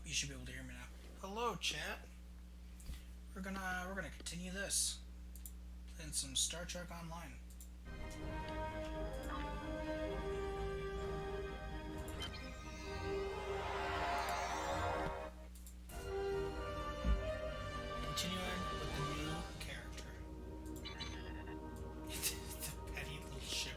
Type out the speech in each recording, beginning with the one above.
you should be able to hear me now. Hello, chat. We're gonna continue this. Playing some Star Trek Online. Continuing with the new character. The petty little ship.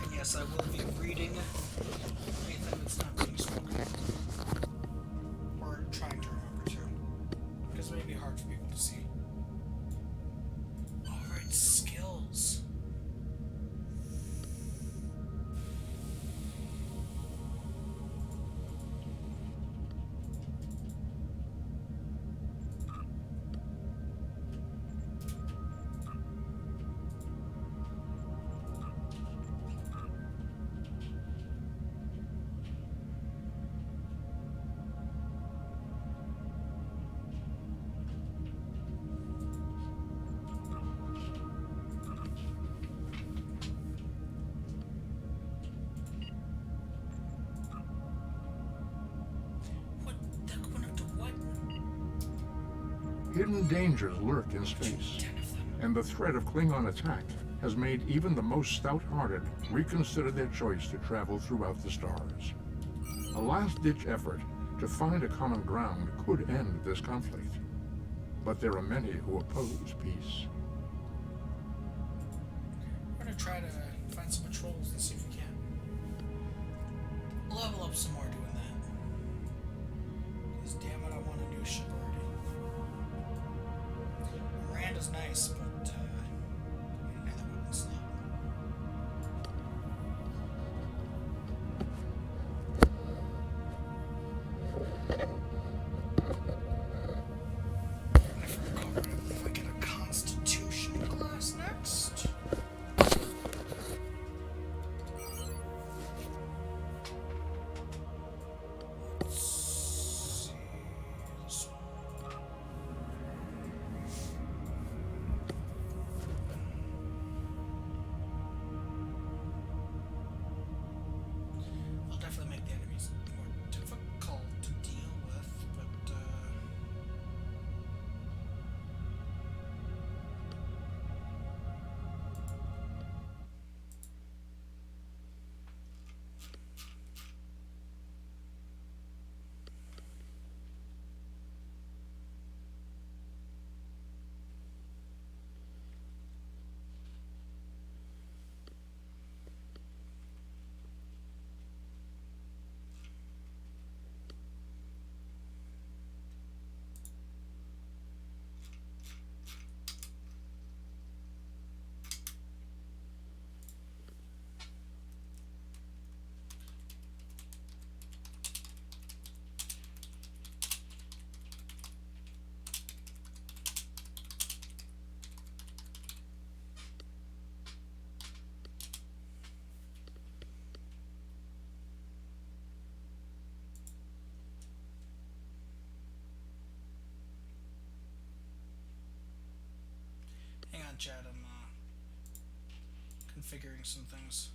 And yes, I will be reading anything that's not being spoken. Or trying to remember to. Because it may be hard for people to see. Alright, skills. What? That went up to what? Hidden dangers lurk in space, 10 of them. and the threat of Klingon attack has made even the most stout-hearted reconsider their choice to travel throughout the stars. A last-ditch effort to find a common ground could end this conflict, but there are many who oppose peace. We're gonna try to find some patrols and see if we can level up some more doing that. Because damn it, I want a new ship already. Miranda's nice, but another weapon slot. If I recall right, if I get a Constitution class next. Let's see this one. I'll definitely make the enemies more difficult to deal with, but hang on, Chad. I'm configuring some things.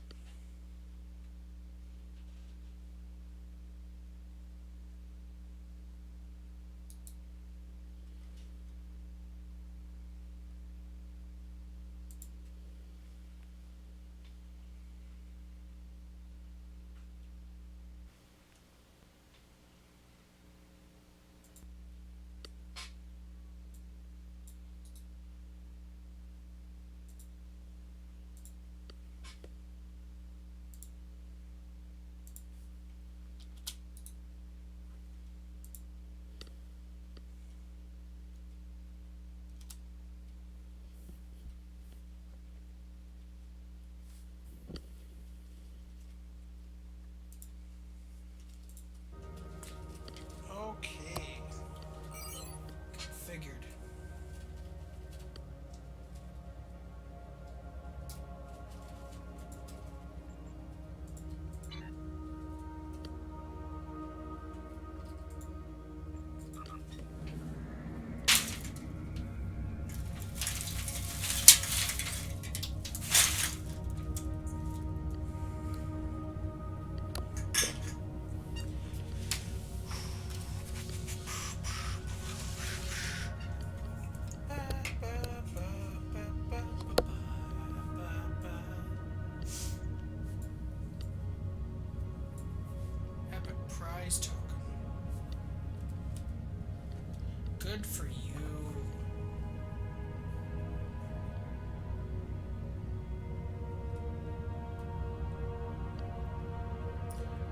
Good for you.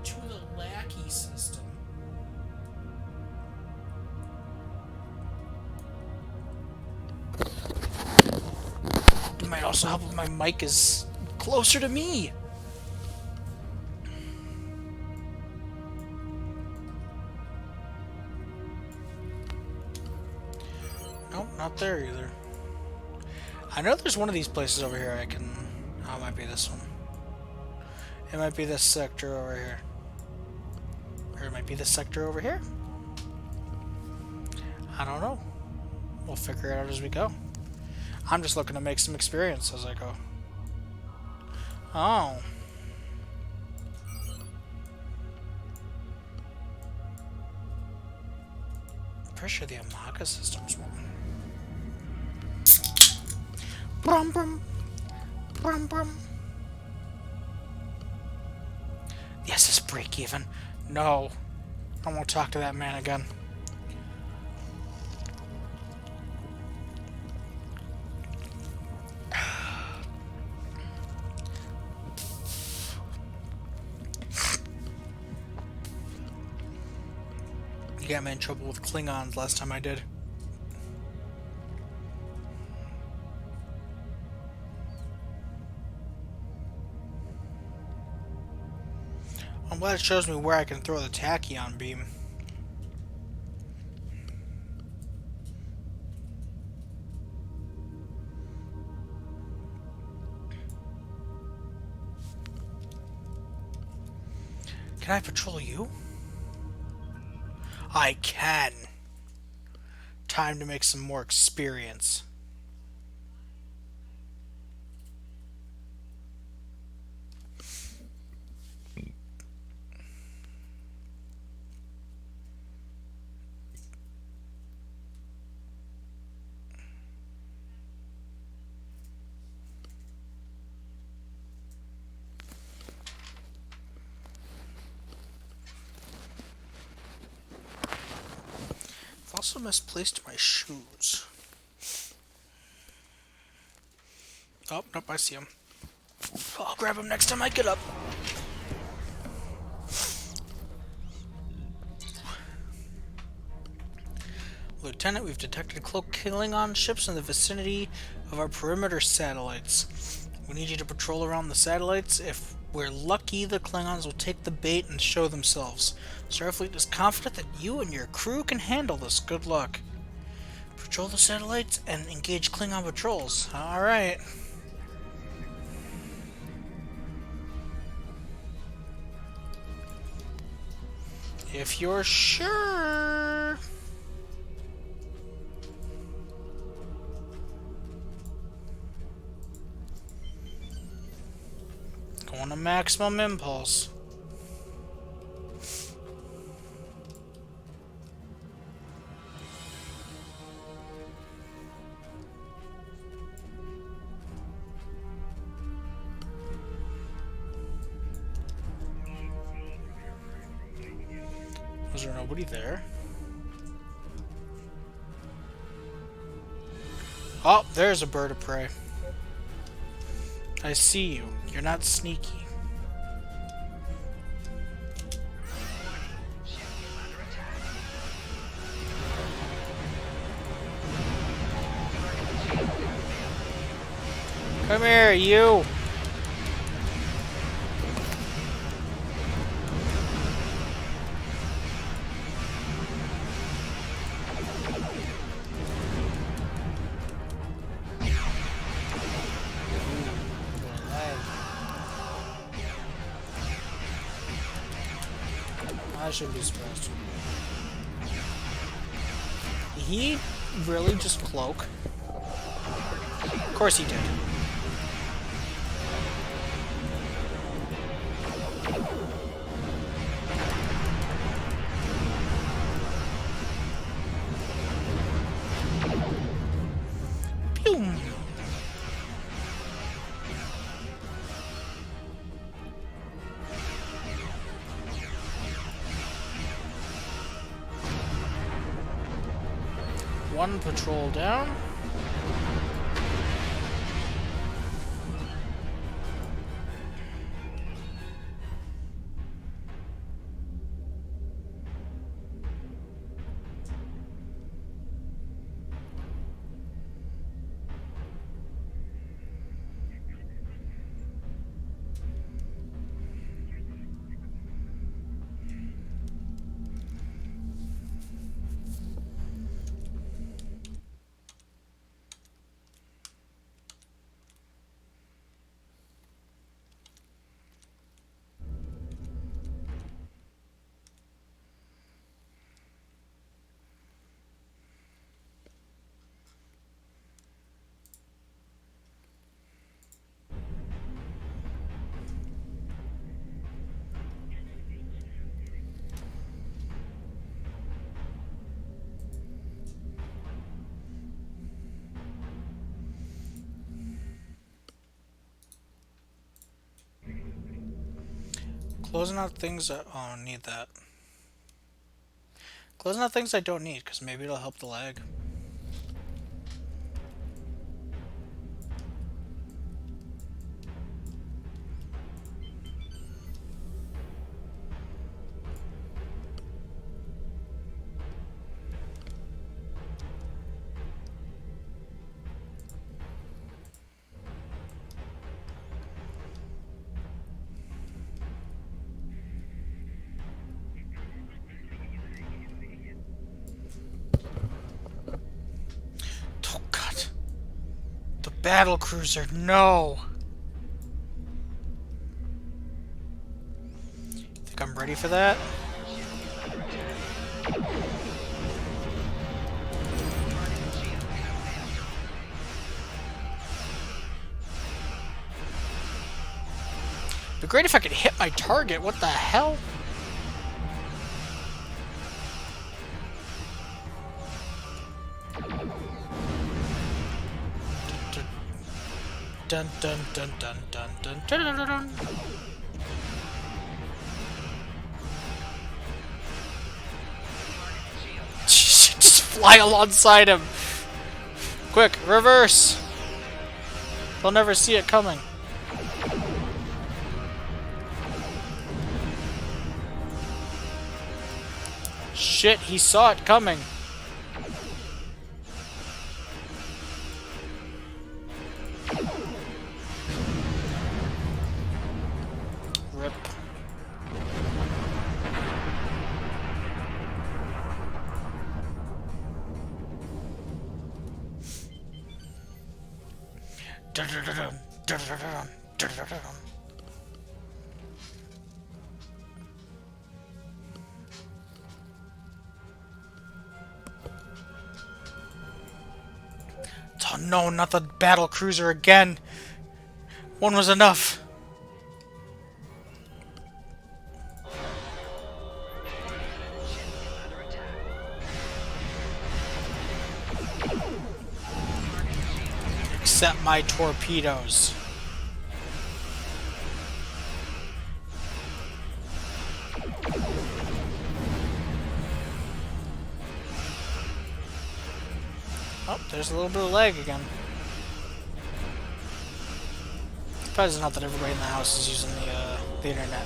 To the lackey system. It might also help if my mic is closer to me. Nope, not there either. I know there's one of these places over here I can... Oh, it might be this one. It might be this sector over here. Or it might be this sector over here. I don't know. We'll figure it out as we go. I'm just looking to make some experience as I go. Oh. Pretty sure the Amaga system's one. Brum brum. Brum brum. Yes, it's break even. No. I won't talk to that man again. You got me in trouble with Klingons last time I did. I'm glad it shows me where I can throw the tachyon beam. Can I patrol you? I can. Time to make some more experience. Also misplaced my shoes. Oh, nope, I see him. I'll grab him next time I get up. Lieutenant, we've detected cloaked Klingon ships in the vicinity of our perimeter satellites. We need you to patrol around the satellites. If we're lucky, the Klingons will take the bait and show themselves. Starfleet is confident that you and your crew can handle this. Good luck. Patrol the satellites and engage Klingon patrols. Alright. If you're sure. Going to maximum impulse. Was there nobody there? Oh, there's a bird of prey. I see you. You're not sneaky. Come here, you! I shouldn't be surprised. Did he really just cloak? Of course he did. Boom. one patrol down. Closing out things that... Oh, I need that. Closing out things I don't need, because maybe it'll help the lag. Oh, God. The battle cruiser, no! Think I'm ready for that? It'd be great if I could hit my target. What the hell? Dun dun dun dun dun dun dun dun dun dun. Just fly alongside him. Quick, reverse. They'll never see it coming. Shit, he saw it coming. Rip. Dun-dun-dun-dun, dun-dun-dun-dun, dun-dun-dun-dun. Oh no, not the battle cruiser again. One was enough. Except my torpedoes. Oh, there's a little bit of lag again. Surprised not that everybody in the house is using the internet.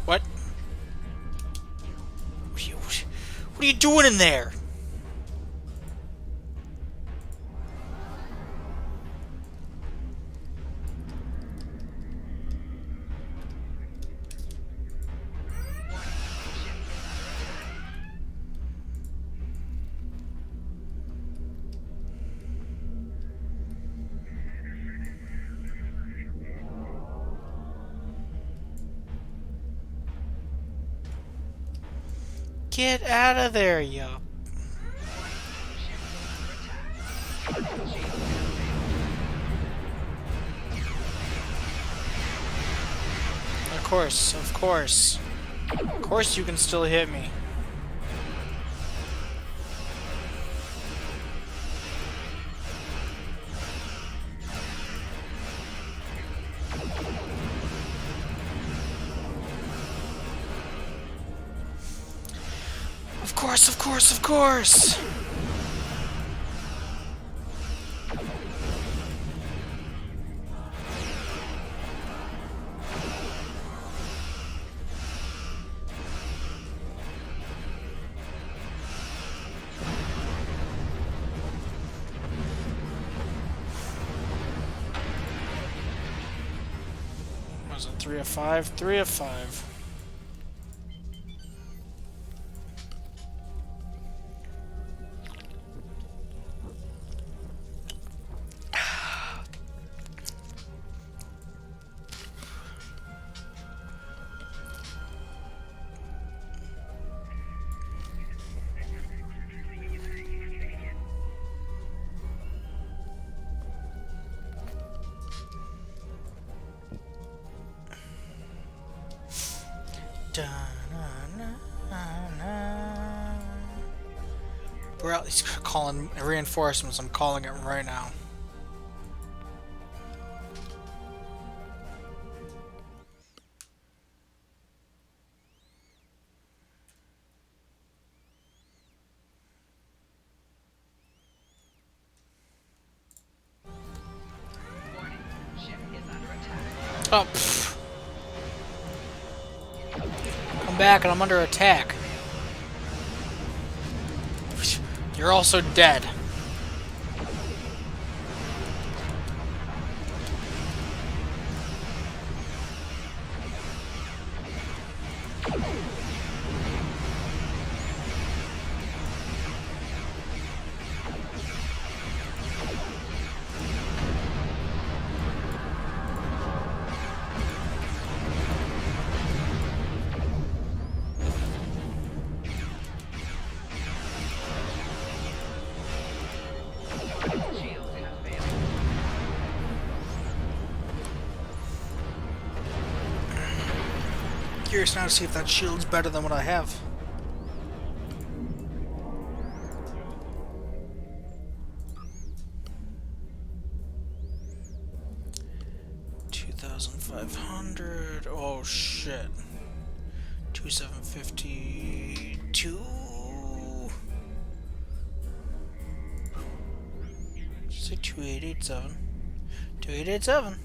What? What are you doing in there? Get out of there, you. Of course, of course. Of course you can still hit me. course, of course, of course! Was it 3 of 5? 3 of 5. We're at least calling reinforcements. I'm calling it right now. Oh, pfft. Come back and I'm under attack. You're also dead. Curious now to see if that shield's better than what I have. $2,500. Oh shit. 2,752. Say 2887. 2887.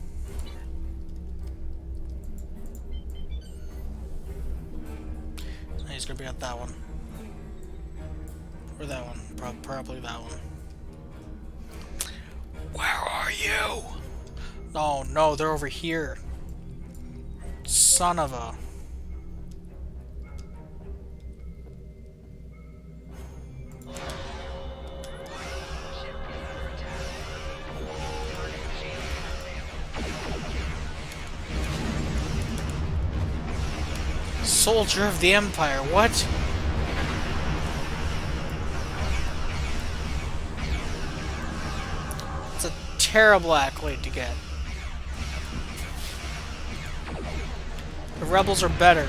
He's gonna be at that one. Or that one. Probably that one. Where are you? Oh no, they're over here. Son of a... Soldier of the Empire, what? It's a terrible accolade to get. The rebels are better.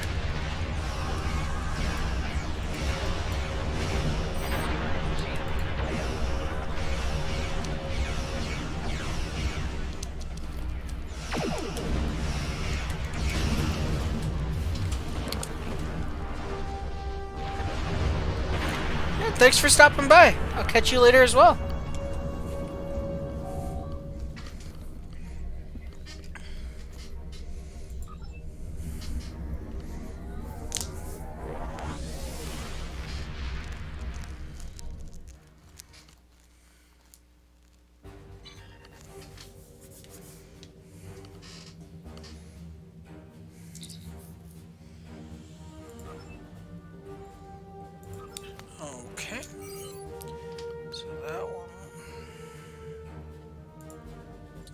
Thanks for stopping by. I'll catch you later as well. Okay. So that one.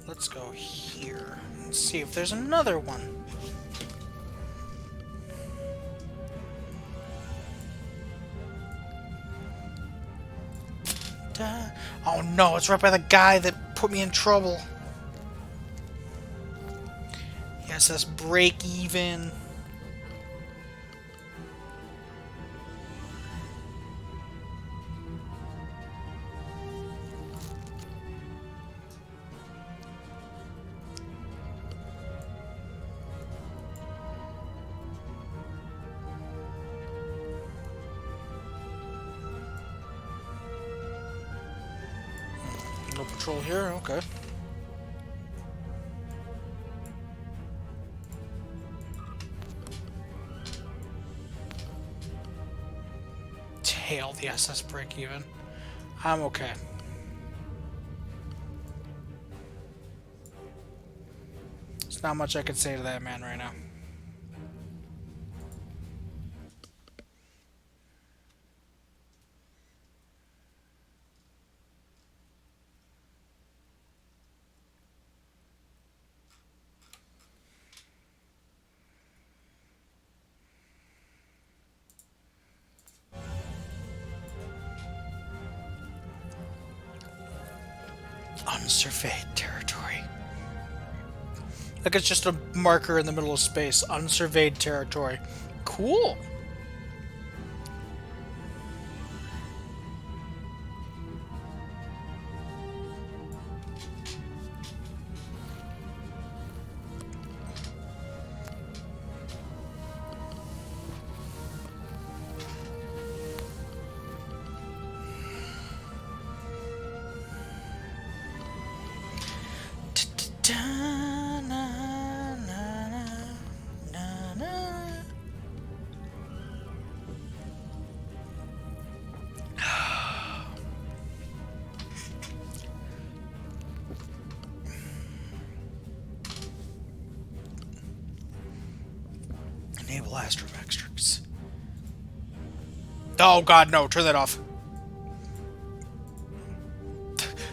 Let's go here and see if there's another one. Oh no, it's right by the guy that put me in trouble. Yes, that's break even. patrol here, okay. Tail the SS break even. I'm okay. There's not much I could say to that man right now. Unsurveyed territory. Like it's just a marker in the middle of space. Unsurveyed territory. Cool. Enable astrometrics. Oh god, no, turn that off.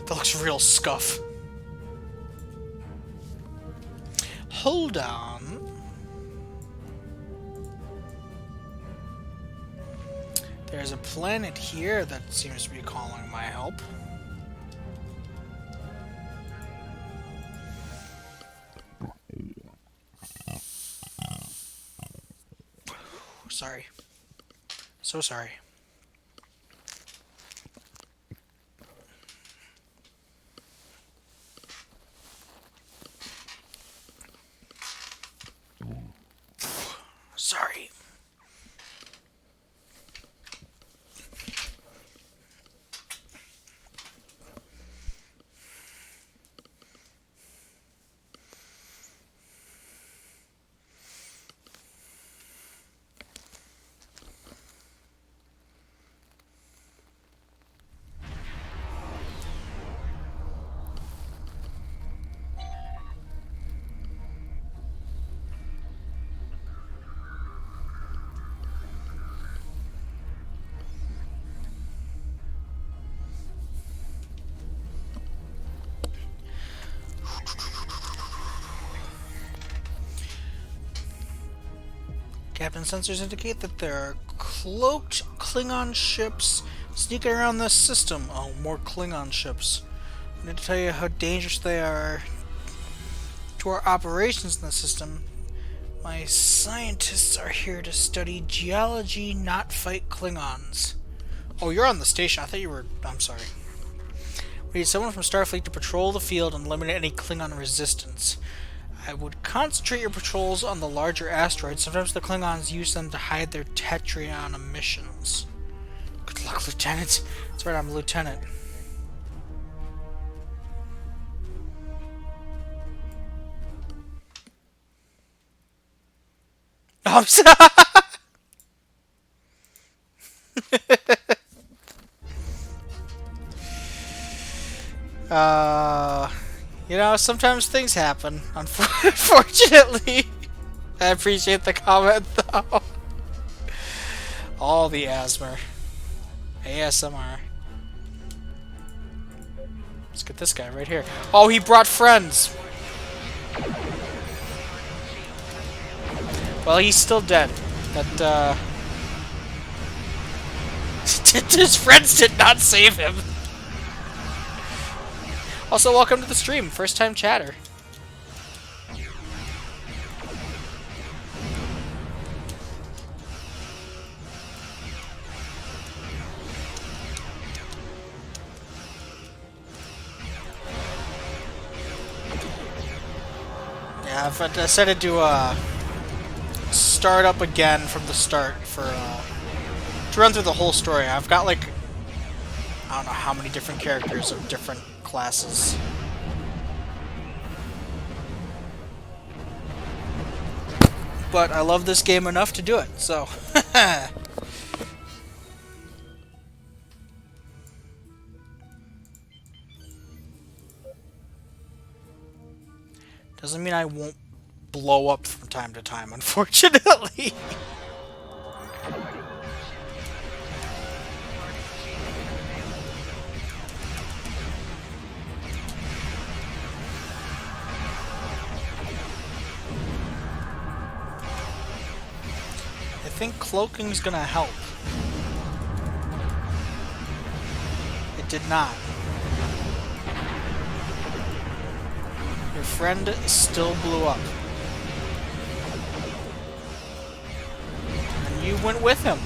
That looks real scuff. Hold on. There's a planet here that seems to be calling my help. Sorry. So sorry. Sorry. Captain sensors indicate that there are cloaked Klingon ships sneaking around this system. Oh, more Klingon ships. I need to tell you how dangerous they are to our operations in the system. My scientists are here to study geology, not fight Klingons. Oh, you're on the station. I thought you were... I'm sorry. We need someone from Starfleet to patrol the field and eliminate any Klingon resistance. I would concentrate your patrols on the larger asteroids. Sometimes the Klingons use them to hide their Tetrion emissions. Good luck, Lieutenant. That's right, I'm a lieutenant. Oh, I'm sorry. You know, sometimes things happen, unfortunately. I appreciate the comment, though. All the ASMR. ASMR. Let's get this guy right here. Oh, he brought friends! Well, he's still dead. But, his friends did not save him. Also, welcome to the stream. First time chatter. Yeah, I've decided to start up again from the start for to run through the whole story. I've got like I don't know how many different characters of different classes. But I love this game enough to do it, so. Doesn't mean I won't blow up from time to time, unfortunately. I think cloaking's gonna help. It did not. Your friend still blew up. And you went with him.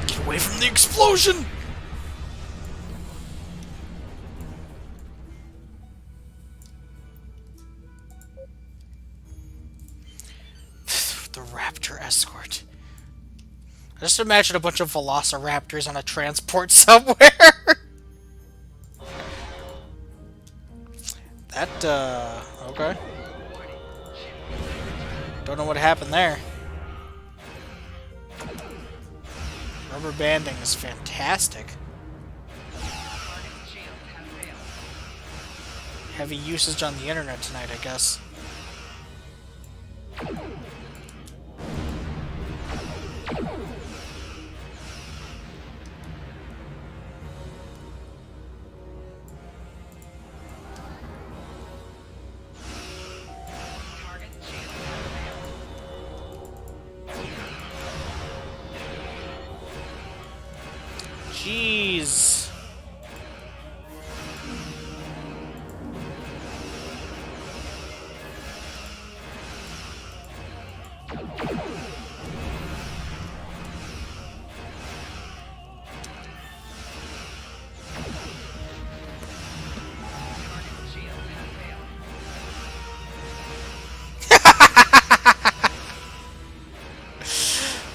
Get away from the explosion! The Raptor escort. I just imagine a bunch of Velociraptors on a transport somewhere. Okay. Don't know what happened there. Rubber banding is fantastic. Heavy usage on the internet tonight, I guess. Jeez.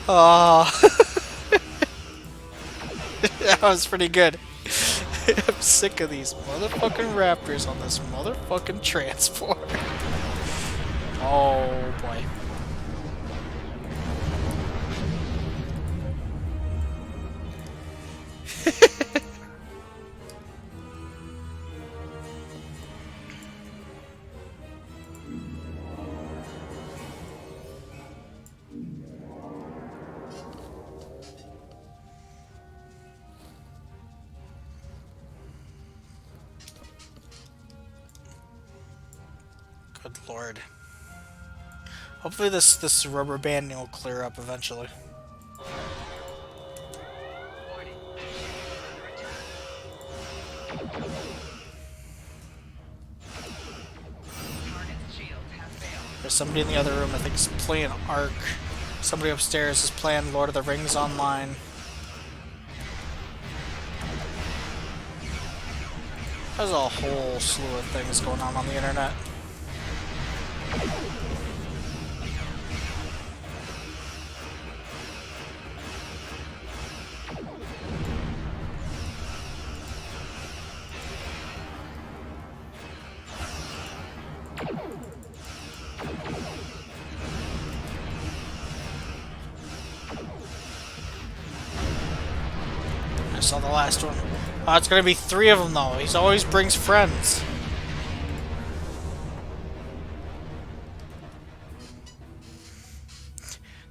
Oh. That was pretty good. I'm sick of these motherfucking raptors on this motherfucking transport. Oh boy. Good lord. Hopefully this rubber banding will clear up eventually. There's somebody in the other room I think is playing Ark. Somebody upstairs is playing Lord of the Rings online. There's a whole slew of things going on the internet. I saw the last one. Oh, it's gonna be 3 of them though. He always brings friends.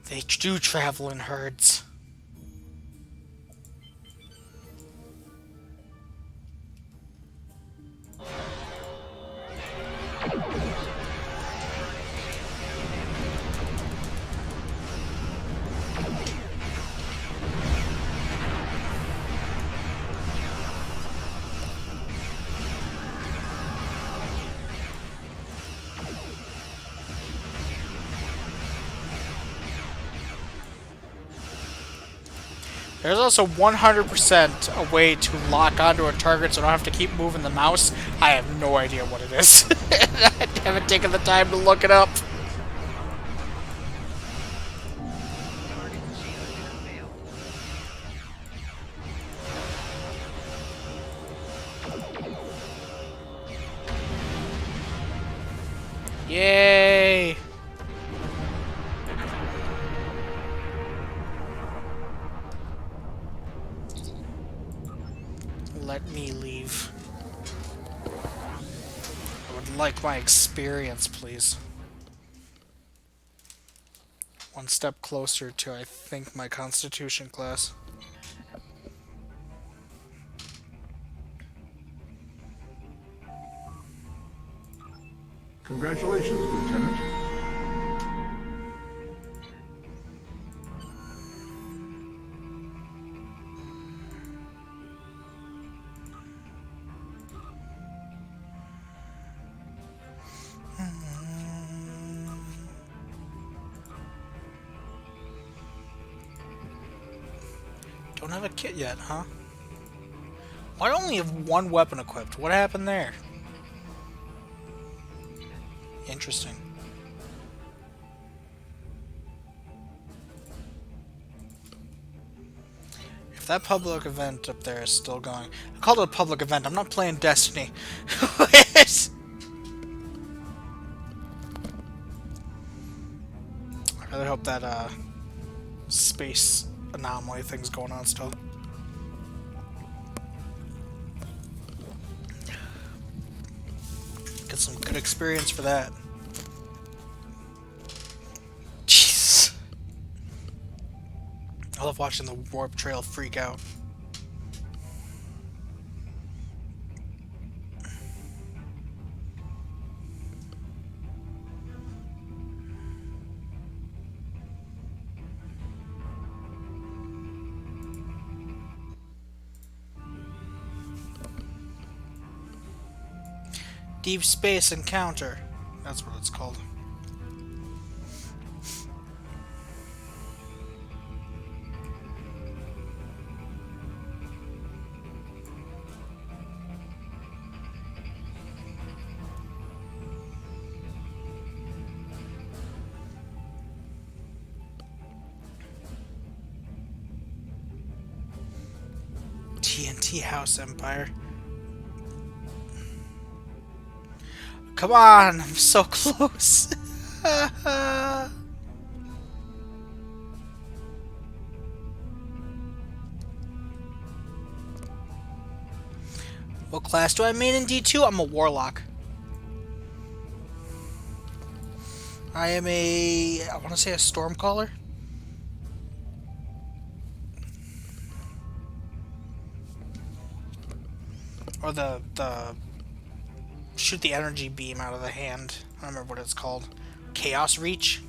They do travel in herds. There's also 100% a way to lock onto a target so I don't have to keep moving the mouse. I have no idea what it is. I haven't taken the time to look it up. Yay! Let me leave. I would like my experience, please. One step closer to, I think, my Constitution class. Congratulations, Lieutenant. Don't have a kit yet, huh? Why do I only have one weapon equipped? What happened there? Interesting. If that public event up there is still going... I called it a public event. I'm not playing Destiny. I really hope that, space anomaly thing's going on still. Get some good experience for that. Jeez. I love watching the warp trail freak out. Deep Space Encounter. That's what it's called. TNT House Empire. Come on, I'm so close. What class do I main in D2? I'm a Warlock. I am I want to say a Stormcaller. Or the shoot the energy beam out of the hand. I don't remember what it's called. Chaos Reach.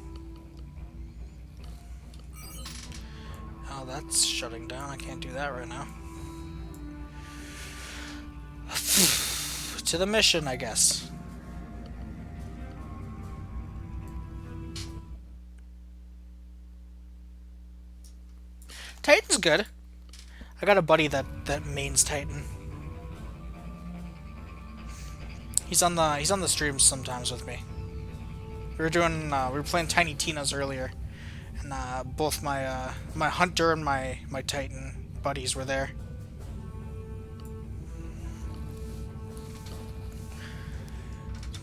Oh, that's shutting down. I can't do that right now. To the mission, I guess. Titan's good. I got a buddy that mains Titan. He's on the streams sometimes with me. We were playing Tiny Tina's earlier, and both my my Hunter and my Titan buddies were there.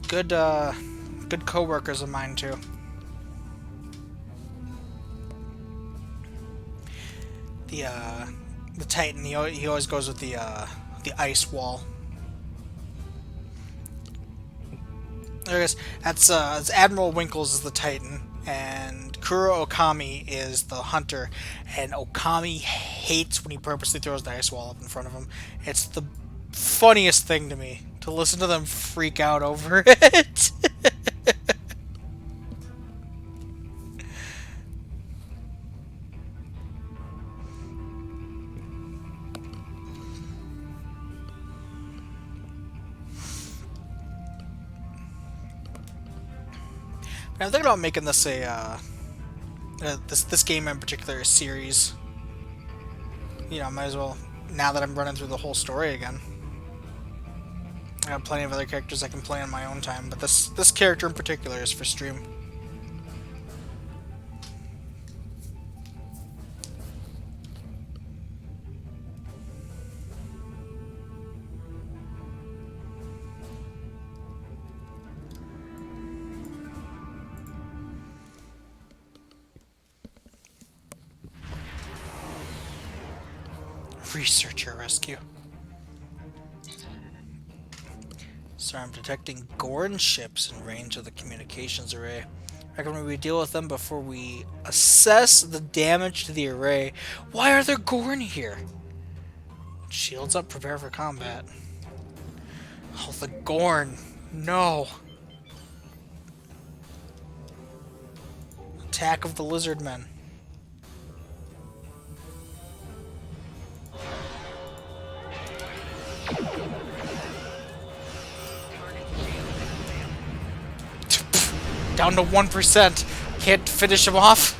Good good co-workers of mine too. The Titan, he always goes with the ice wall. I guess that's Admiral Winkles is the Titan, and Kuro Okami is the Hunter. And Okami hates when he purposely throws the ice wall up in front of him. It's the funniest thing to me to listen to them freak out over it. I'm thinking about making this this game in particular a series. you know, might as well, now that I'm running through the whole story again. I have plenty of other characters I can play on my own time, but this character in particular is for stream. Researcher rescue. So I'm detecting Gorn ships in range of the communications array. I recommend we deal with them before we assess the damage to the array. Why are there Gorn here? Shields up, prepare for combat. Oh, the Gorn. No. Attack of the lizard men. Down to 1%. Can't finish him off.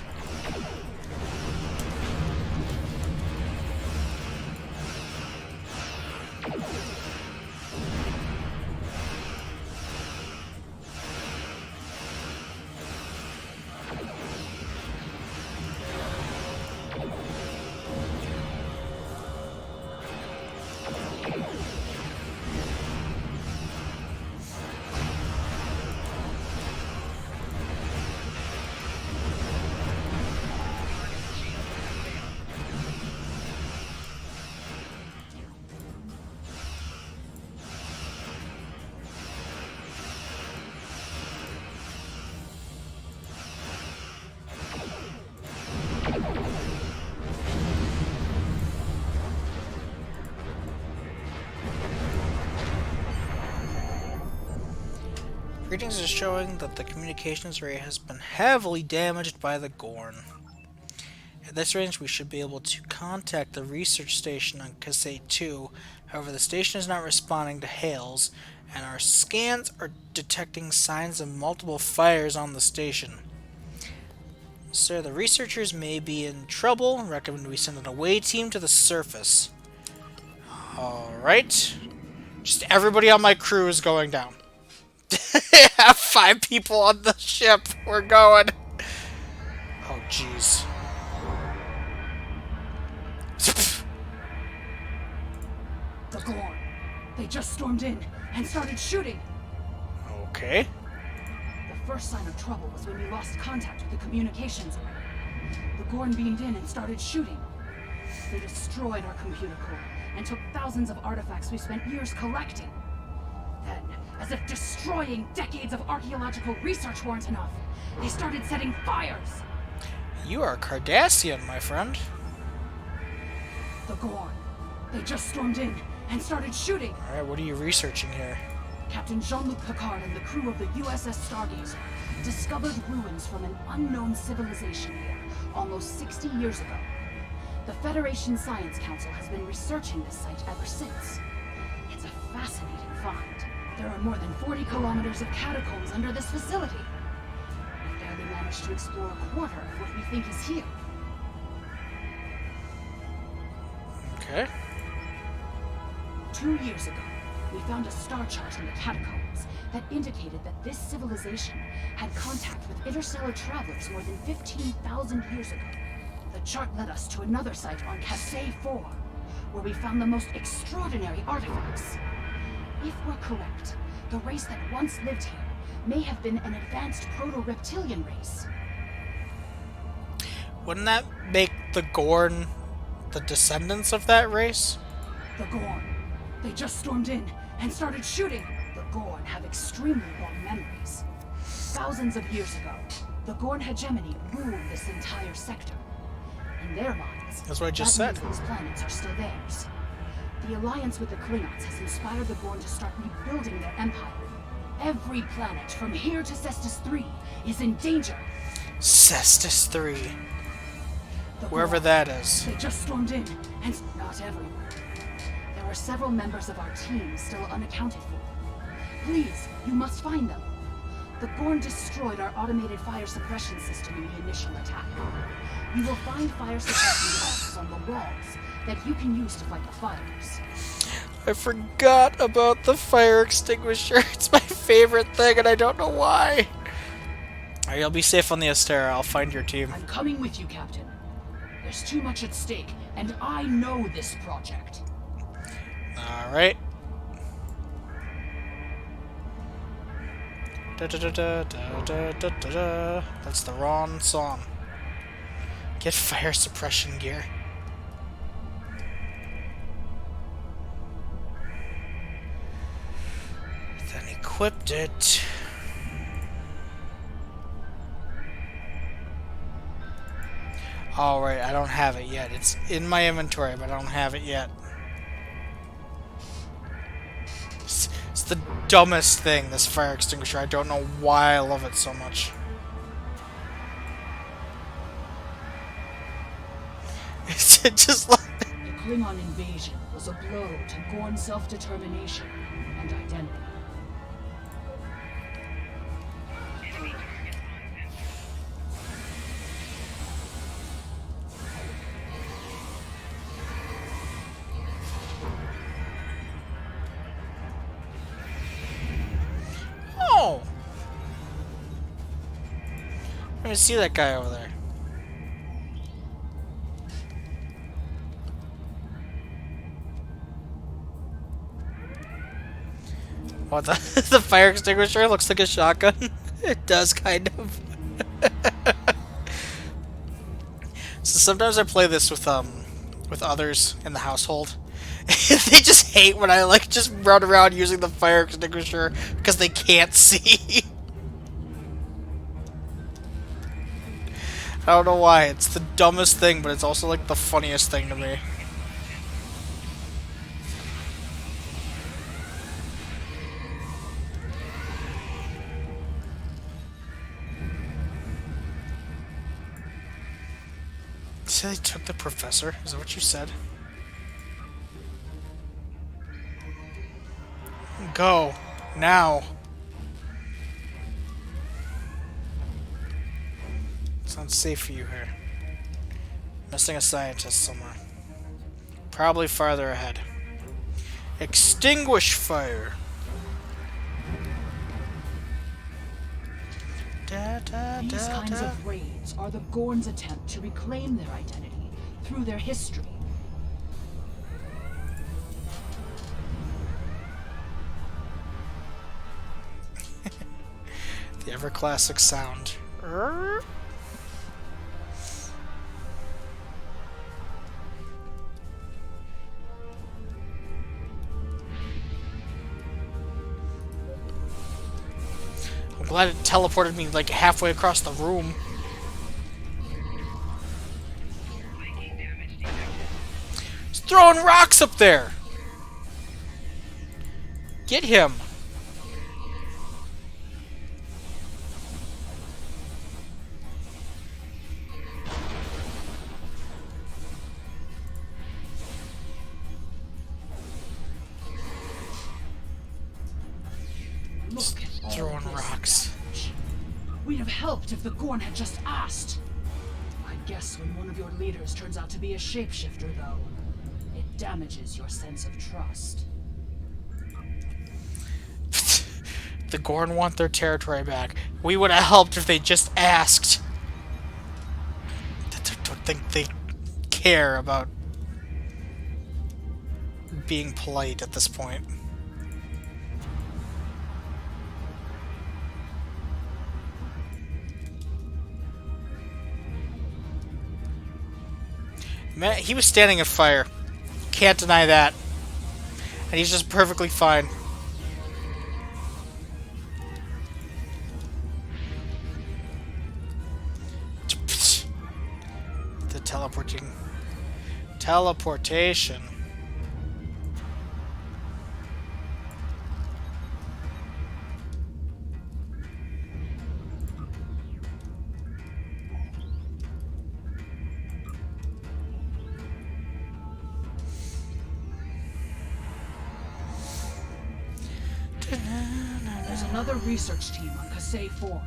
Readings are showing that the communications array has been heavily damaged by the Gorn. At this range, we should be able to contact the research station on Kasei 2. However, the station is not responding to hails, and our scans are detecting signs of multiple fires on the station. Sir, the researchers may be in trouble. Recommend we send an away team to the surface. Alright. Just everybody on my crew is going down. I have 5 people on the ship. We're going. Oh, jeez. The Gorn. They just stormed in and started shooting. Okay. The first sign of trouble was when we lost contact with the communications array. The Gorn beamed in and started shooting. They destroyed our computer core and took thousands of artifacts we spent years collecting. Then, as if destroying decades of archaeological research weren't enough, they started setting fires. You are Cardassian, my friend. The Gorn. They just stormed in and started shooting. Alright, what are you researching here? Captain Jean-Luc Picard and the crew of the USS Stargazer discovered ruins from an unknown civilization here almost 60 years ago. The Federation Science Council has been researching this site ever since. It's a fascinating find. There are more than 40 kilometers of catacombs under this facility. We've barely managed to explore a quarter of what we think is here. Okay. 2 years ago, we found a star chart in the catacombs that indicated that this civilization had contact with interstellar travelers more than 15,000 years ago. The chart led us to another site on Kasei 4, where we found the most extraordinary artifacts. If we're correct, the race that once lived here may have been an advanced proto-reptilian race. Wouldn't that make the Gorn the descendants of that race? The Gorn. They just stormed in and started shooting. The Gorn have extremely long memories. Thousands of years ago, the Gorn hegemony ruled this entire sector. In their minds, That's what I just that said. means these planets are still theirs. The alliance with the Klingons has inspired the Gorn to start rebuilding their empire. Every planet from here to Cestus 3 is in danger. Cestus 3. The Wherever Gorn, that is. They just stormed in, and not everywhere. There are several members of our team still unaccounted for. Please, you must find them. The Gorn destroyed our automated fire suppression system in the initial attack. You will find fire suppression devices on the walls that you can use to fight the fires. I forgot about the fire extinguisher. It's my favorite thing, and I don't know why. Alright, you'll be safe on the Astera. I'll find your team. I'm coming with you, Captain. There's too much at stake, and I know this project. Alright. Da, da, da, da, da, da, da, da. That's the wrong song. Get fire suppression gear. Then equipped it. Alright, I don't have it yet. It's in my inventory, but I don't have it yet. It's the dumbest thing, this fire extinguisher. I don't know why I love it so much. It's just like... The Klingon invasion was a blow to Gorn self-determination and identity. Oh! I didn't see that guy over there. What, the, the fire extinguisher looks like a shotgun? It does, kind of. So sometimes I play this with others in the household. They just hate when I like just run around using the fire extinguisher because they can't see. I don't know why. It's the dumbest thing, but it's also like the funniest thing to me. You said they took the professor? Is that what you said? Go. Now. It's unsafe for you here. Missing a scientist somewhere. Probably farther ahead. Extinguish fire. These kinds of raids are the Gorn's attempt to reclaim their identity through their history. The ever classic sound. I'm glad it teleported me like halfway across the room. He's throwing rocks up there. Get him. Look at all Throwing this rocks. damage. We'd have helped if the Gorn had just asked. I guess when one of your leaders turns out to be a shapeshifter, though, it damages your sense of trust. The Gorn want their territory back. We would have helped if they just asked. I don't think they care about being polite at this point. Man, he was standing in fire. Can't deny that. And he's just perfectly fine. The teleportation. There's a another research team on Kasei 4,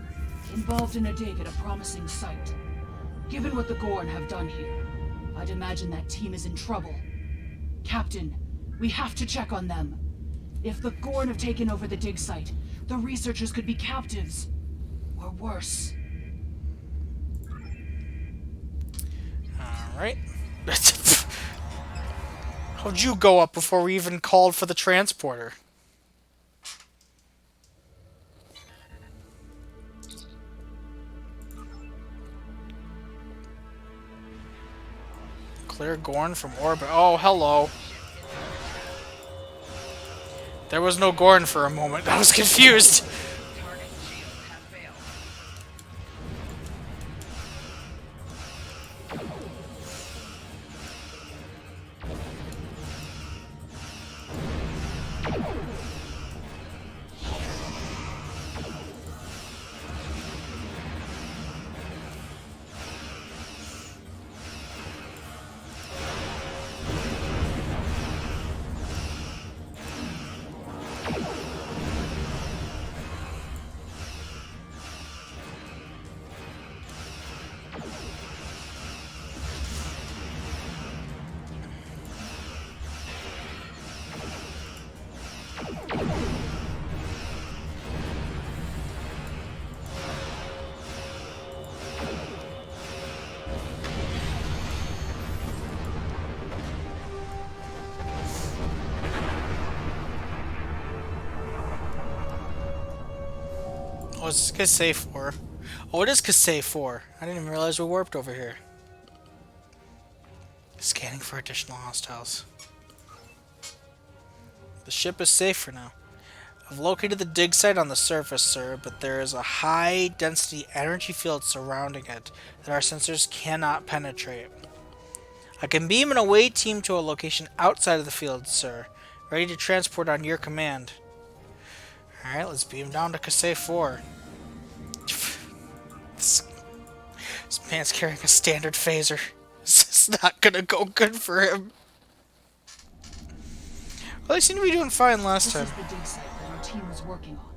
involved in a dig at a promising site. Given what the Gorn have done here, I'd imagine that team is in trouble. Captain, we have to check on them. If the Gorn have taken over the dig site, the researchers could be captives. Or worse. Alright. How'd you go up before we even called for the transporter? Clear Gorn from orbit. Oh, hello. There was no Gorn for a moment. I was confused. Oh, it's Kasei 4. Oh, it is Kasei 4. I didn't even realize we warped over here. Scanning for additional hostiles. The ship is safe for now. I've located the dig site on the surface, sir, but there is a high-density energy field surrounding it that our sensors cannot penetrate. I can beam an away team to a location outside of the field, sir, ready to transport on your command. Alright, let's beam down to Kasei 4. This man's carrying a standard phaser. This is not gonna go good for him. Well, they seem to be doing fine last time. This is the dig site that our team was working on.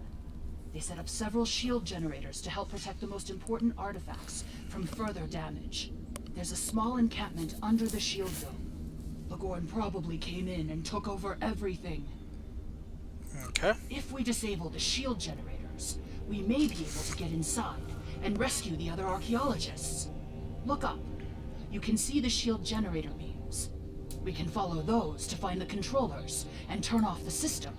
They set up several shield generators to help protect the most important artifacts from further damage. There's a small encampment under the shield dome. The Gorn probably came in and took over everything. Okay. If we disable the shield generators, we may be able to get inside and rescue the other archaeologists. Look up. You can see the shield generator beams. We can follow those to find the controllers and turn off the system.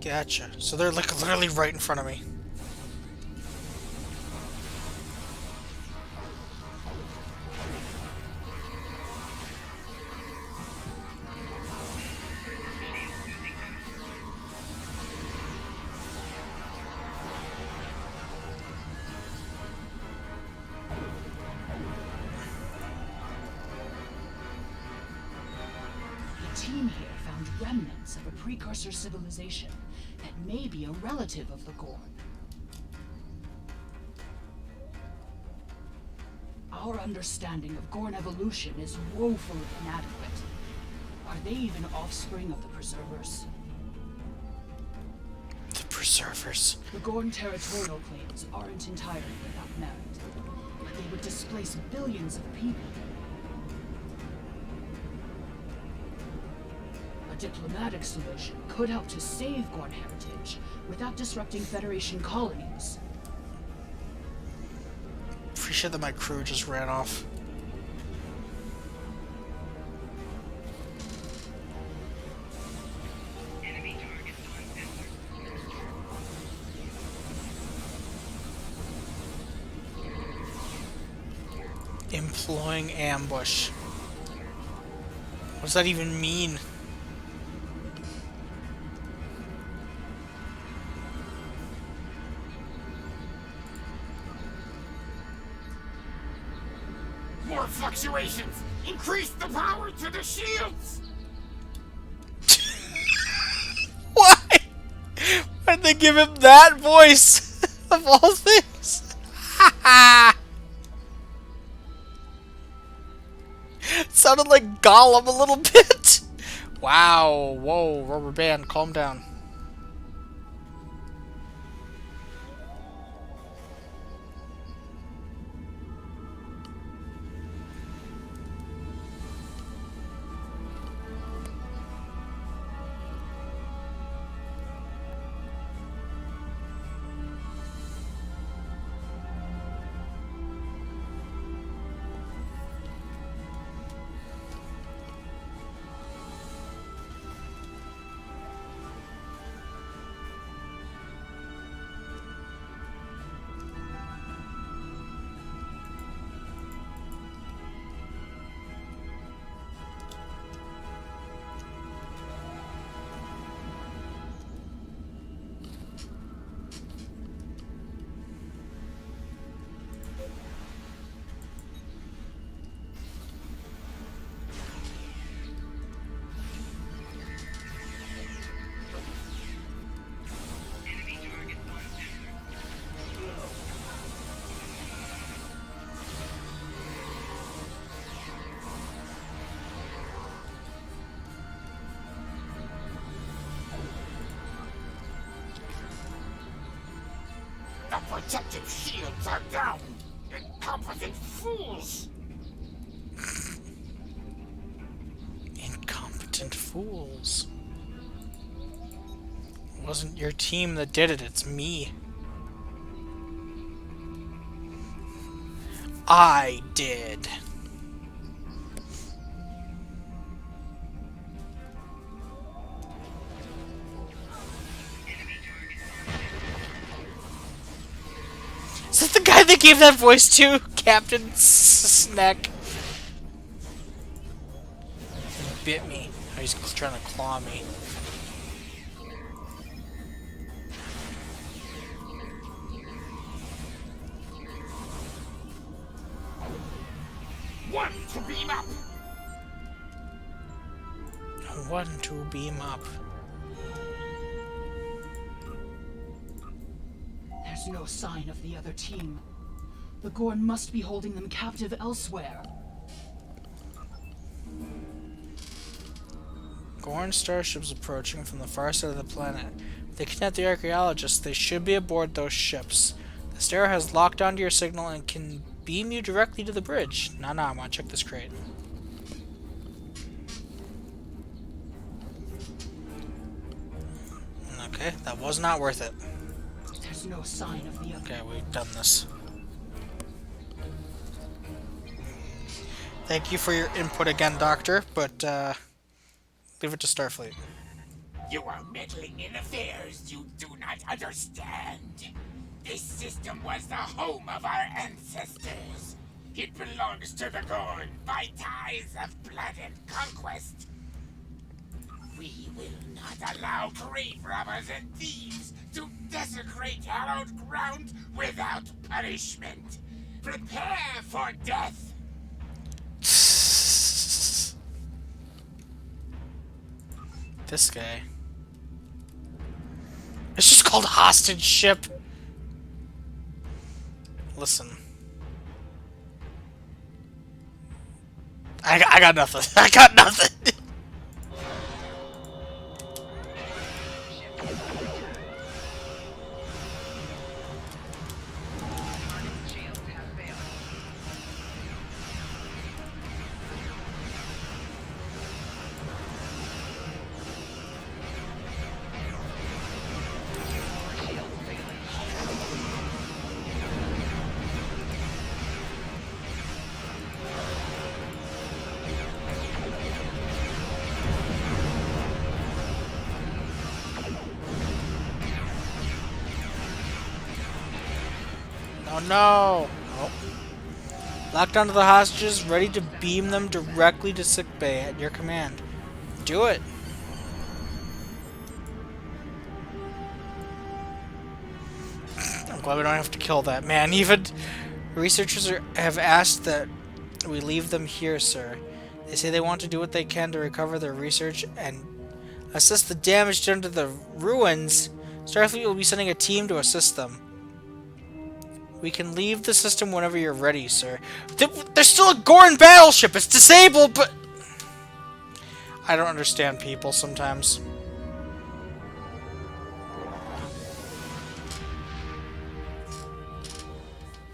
Gotcha. So they're like literally right in front of me. The team here found remnants of a precursor civilization that may be a relative of the Gorn. Our understanding of Gorn evolution is woefully inadequate. Are they even offspring of the Preservers? The Preservers. The Gorn territorial claims aren't entirely without merit, but they would displace billions of people. A diplomatic solution could help to save Gorn heritage without disrupting Federation colonies. Pretty sure that my crew just ran off. Employing ambush. What does that even mean? More fluctuations! Increase the power to the shields! Why? Why'd they give him that voice? Of all things? Sounded like Gollum a little bit. Wow. Whoa, rubber band, calm down. The protective shields are down! Incompetent fools! Incompetent fools. It wasn't your team that did it, it's me. I did. Is that the guy they gave that voice to? Captain Snack. He bit me. He's trying to claw me. One to beam up! One to beam up. There's no sign of the other team. The Gorn must be holding them captive elsewhere. Gorn starships approaching from the far side of the planet. If they kidnap the archaeologists, they should be aboard those ships. The Stera has locked onto your signal and can beam you directly to the bridge. Nah, I want to check this crate. Okay, that was not worth it. There's no sign of the other. Okay, we've done this. Thank you for your input again, Doctor, but leave it to Starfleet. You are meddling in affairs you do not understand. This system was the home of our ancestors. It belongs to the Gorn by ties of blood and conquest. We will not allow grave robbers and thieves to desecrate hallowed ground without punishment. Prepare for death. This guy. It's just called hostage ship. Listen. I got nothing. I got nothing. Oh no! Oh. Locked onto the hostages, ready to beam them directly to sickbay at your command. Do it! I'm glad we don't have to kill that man. Even researchers have asked that we leave them here, sir. They say they want to do what they can to recover their research and assess the damage done to the ruins. Starfleet will be sending a team to assist them. We can leave the system whenever you're ready, sir. There's still a Gorn battleship! It's disabled, but... I don't understand people sometimes.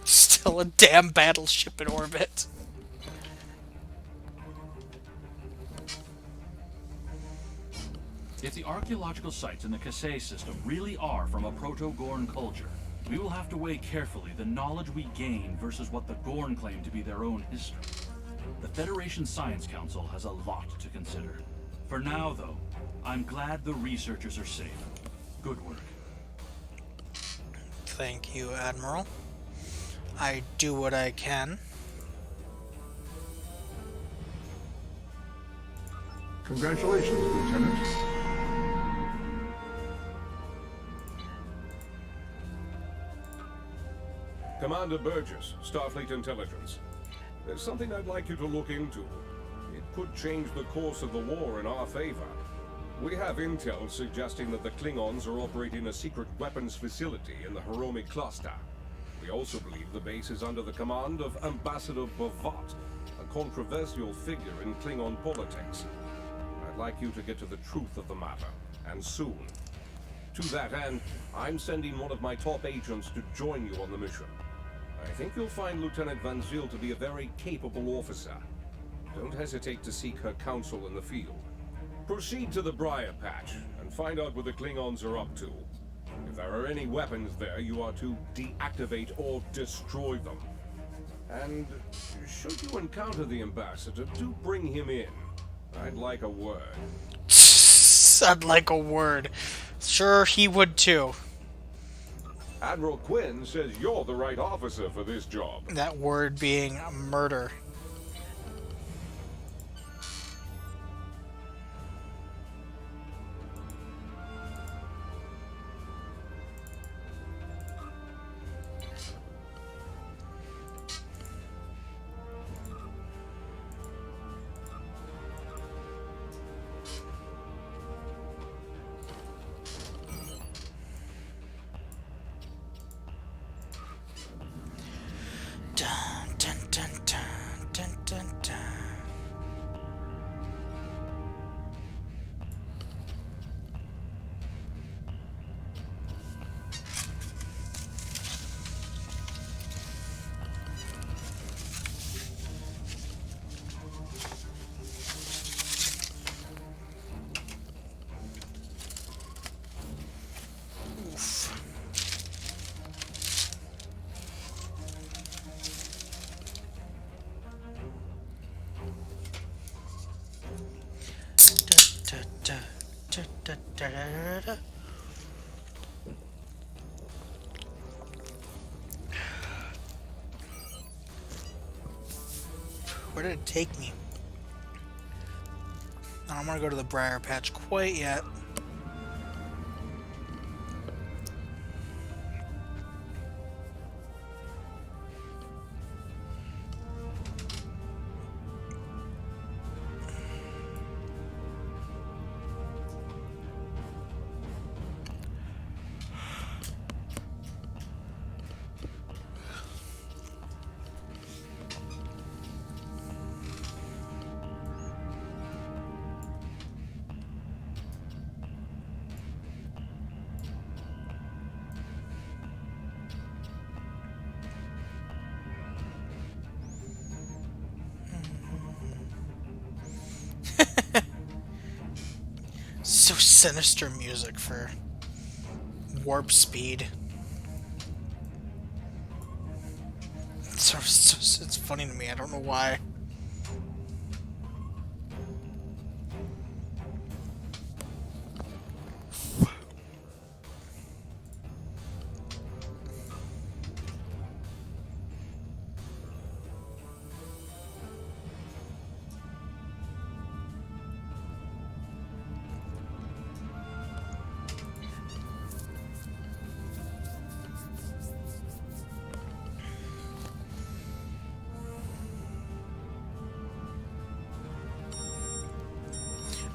Still a damn battleship in orbit. If the archaeological sites in the Kasei system really are from a Proto-Gorn culture, we will have to weigh carefully the knowledge we gain versus what the Gorn claim to be their own history. The Federation Science Council has a lot to consider. For now, though, I'm glad the researchers are safe. Good work. Thank you, Admiral. I do what I can. Congratulations, Lieutenant. Commander Burgess, Starfleet Intelligence. There's something I'd like you to look into. It could change the course of the war in our favor. We have intel suggesting that the Klingons are operating a secret weapons facility in the Hiromi cluster. We also believe the base is under the command of Ambassador Bovat, a controversial figure in Klingon politics. I'd like you to get to the truth of the matter, and soon. To that end, I'm sending one of my top agents to join you on the mission. I think you'll find Lieutenant Van Zyl to be a very capable officer. Don't hesitate to seek her counsel in the field. Proceed to the Briar Patch and find out what the Klingons are up to. If there are any weapons there, you are to deactivate or destroy them. And should you encounter the Ambassador, do bring him in. I'd like a word. I'd like a word. Sure, he would too. Admiral Quinn says you're the right officer for this job. That word being murder. Dun, dun, dun, dun, dun, dun, dun. Oof. Da, da, da, da, da, da, da. Where did it take me? I don't want to go to the Briar Patch quite yet. So sinister music for warp speed. It's funny to me. I don't know why.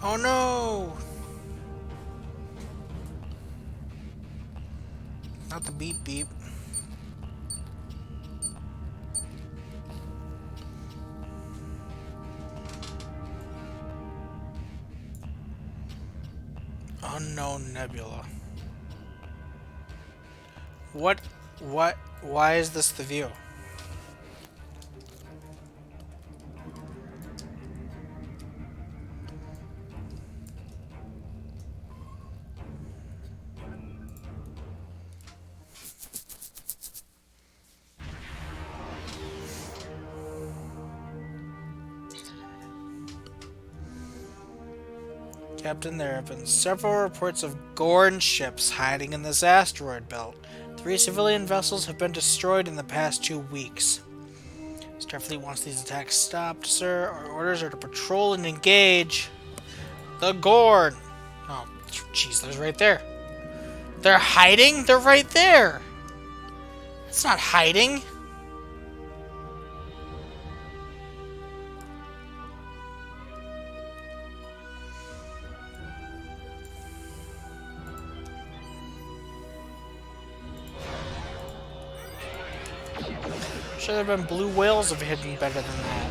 Oh no! Not the beep beep. unknown nebula. What, why is this the view? Captain, there have been several reports of Gorn ships hiding in this asteroid belt. 3 civilian vessels have been destroyed in the past 2 weeks. Starfleet wants these attacks stopped, sir. Our orders are to patrol and engage the Gorn. Oh, jeez, they're right there. They're hiding? They're right there. It's not hiding. Sure, there have been blue whales have hidden better than that.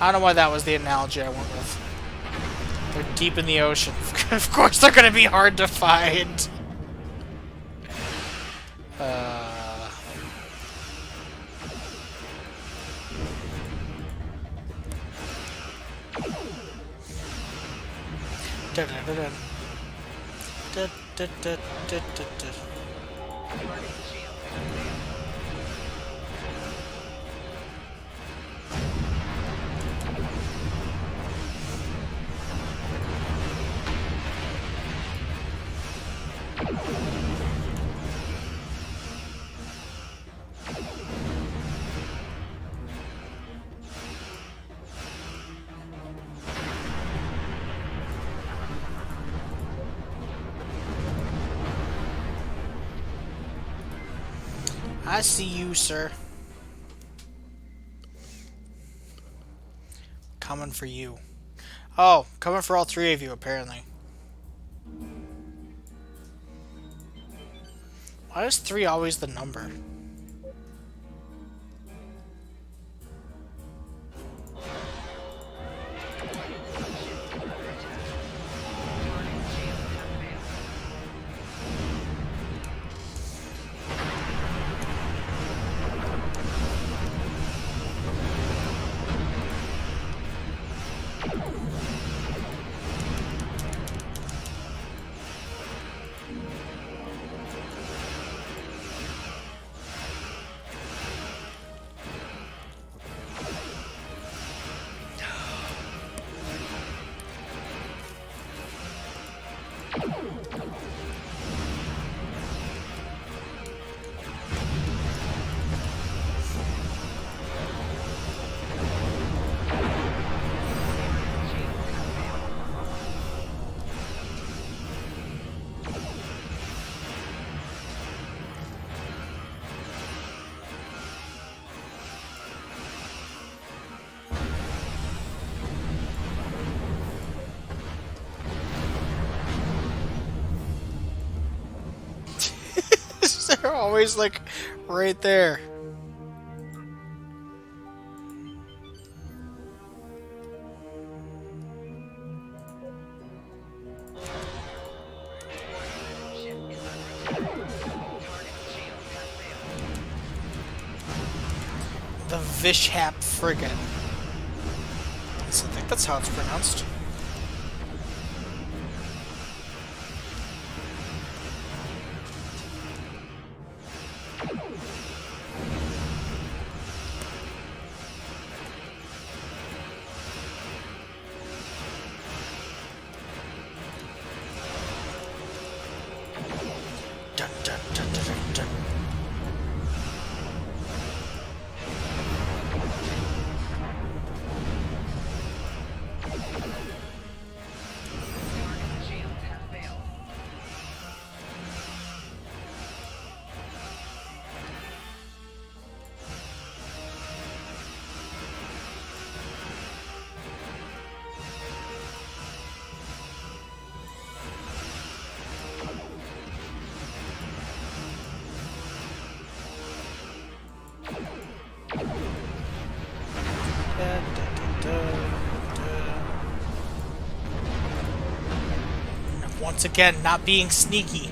I don't know why that was the analogy I went with. They're deep in the ocean. Of course they're gonna be hard to find. Dun, dun, dun, dun. Da, da, da, da, da, da. I see you, sir. Coming for you. Oh, coming for all 3 of you, apparently. Why is 3 always the number? They're always like right there. The Vishap frigate. I think that's how it's pronounced. Dun, dun, dun, dun, dun, dun. Once again, not being sneaky.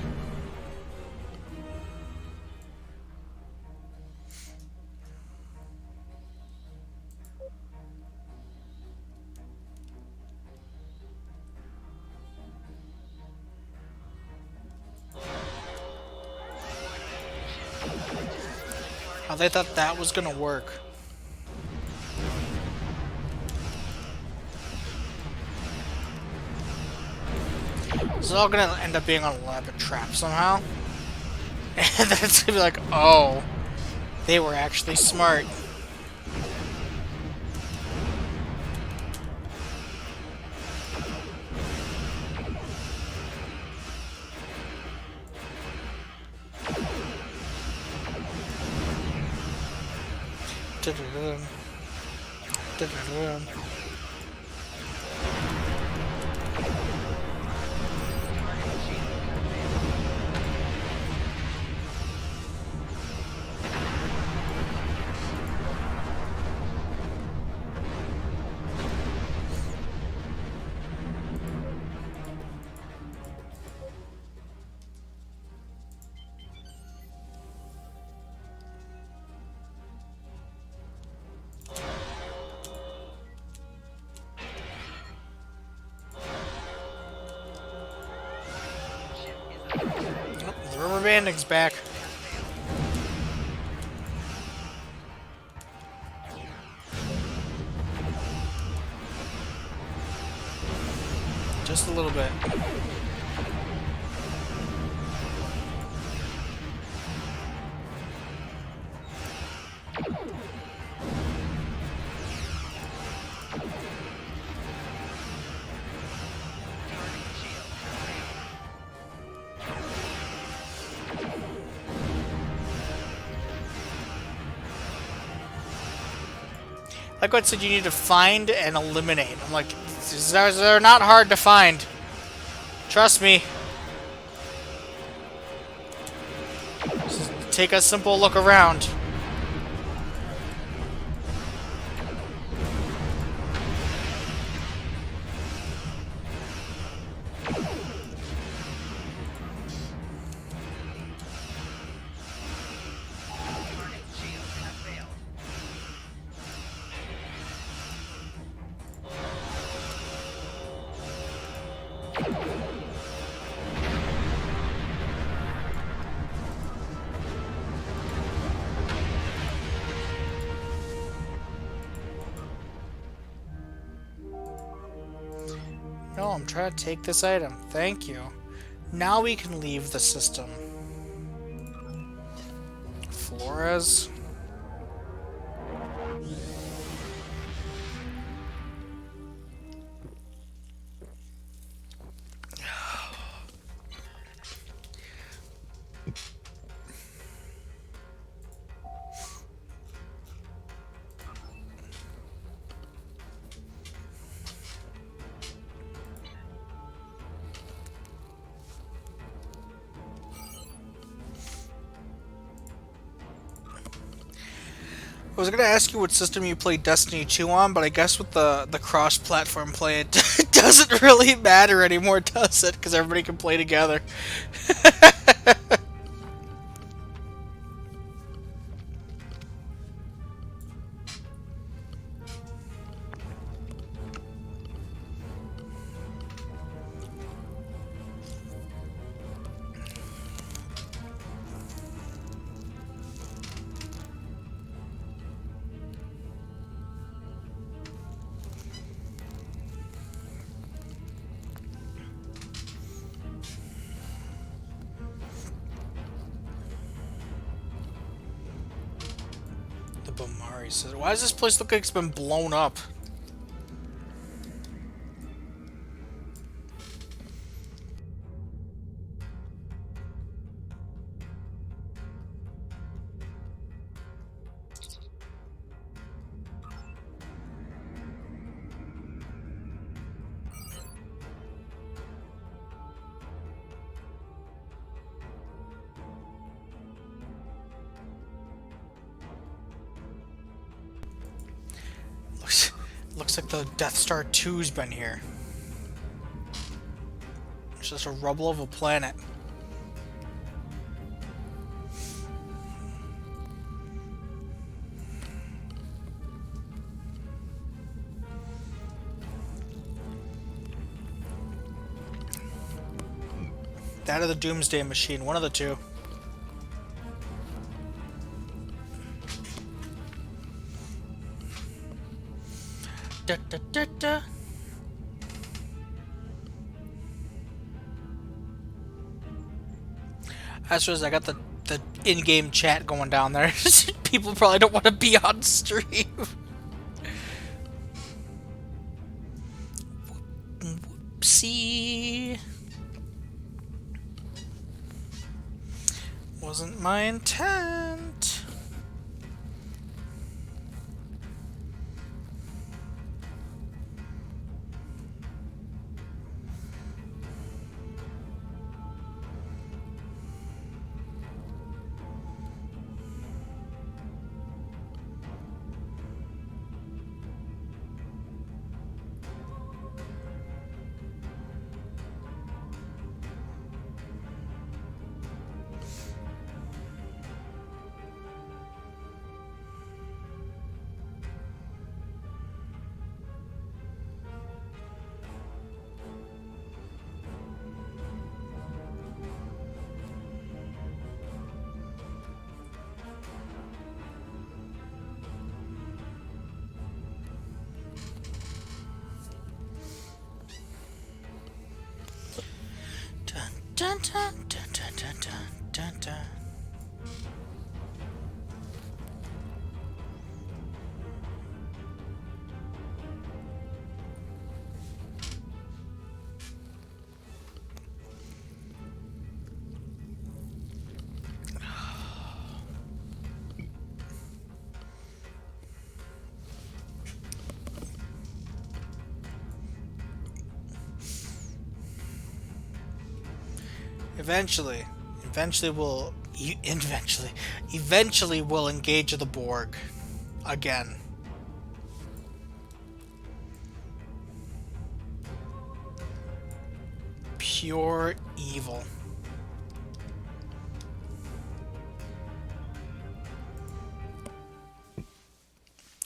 How they thought that was gonna work. This is all gonna end up being an elaborate trap somehow. And then it's gonna be like, oh, they were actually smart. Dun-dun-dun. Dun-dun-dun. The rubber banding's back. Just a little bit. Like what said, you need to find and eliminate. I'm like, they're not hard to find. Trust me. Just take a simple look around. No, I'm trying to take this item. Thank you. Now we can leave the system. Flores. I was gonna ask you what system you played Destiny 2 on, but I guess with the cross-platform play, it doesn't really matter anymore, does it? Because everybody can play together. The Bomari says, why does this place look like it's been blown up? Looks like the Death Star 2's been here. It's just a rubble of a planet. That or the Doomsday Machine, one of the two. Da, da, da, da. I suppose I got the in-game chat going down there. People probably don't want to be on stream. Whoopsie. Wasn't my intent. Dun dun dun dun dun dun dun dun. Eventually we'll engage the Borg again. Pure evil.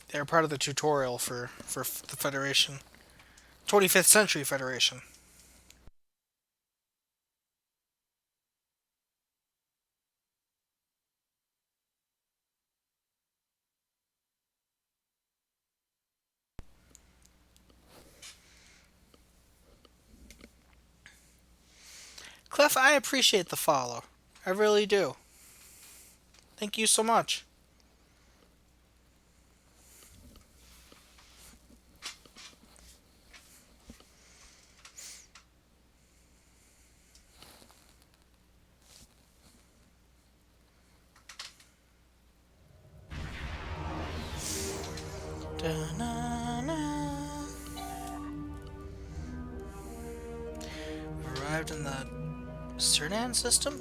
They're part of the tutorial for the Federation. 25th Century Federation. Clef, I appreciate the follow. I really do. Thank you so much. Da-na-na. Arrived in the Cernan system.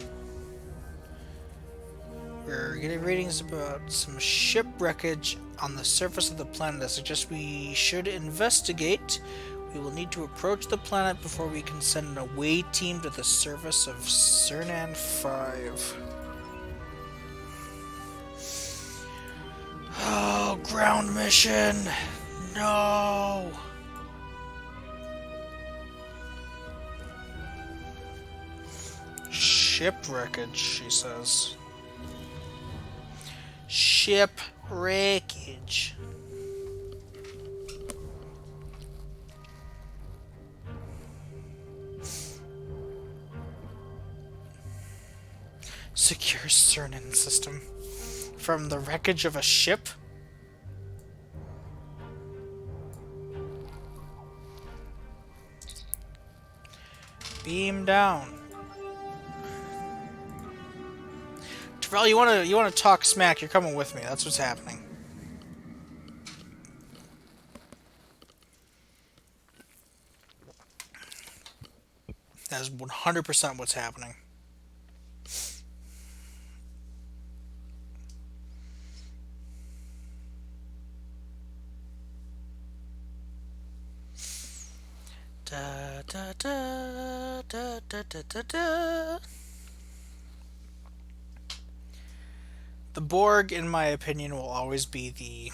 We're getting readings about some ship wreckage on the surface of the planet. I suggest we should investigate. We will need to approach the planet before we can send an away team to the surface of Cernan 5. Oh, ground mission! No! Ship wreckage, she says. Ship wreckage. Secure Cernan system. From the wreckage of a ship? Beam down. Terrell, you wanna talk smack, you're coming with me. That's what's happening. That is 100% what's happening. Da da, da, da, da, da, da, da. The Borg, in my opinion, will always be the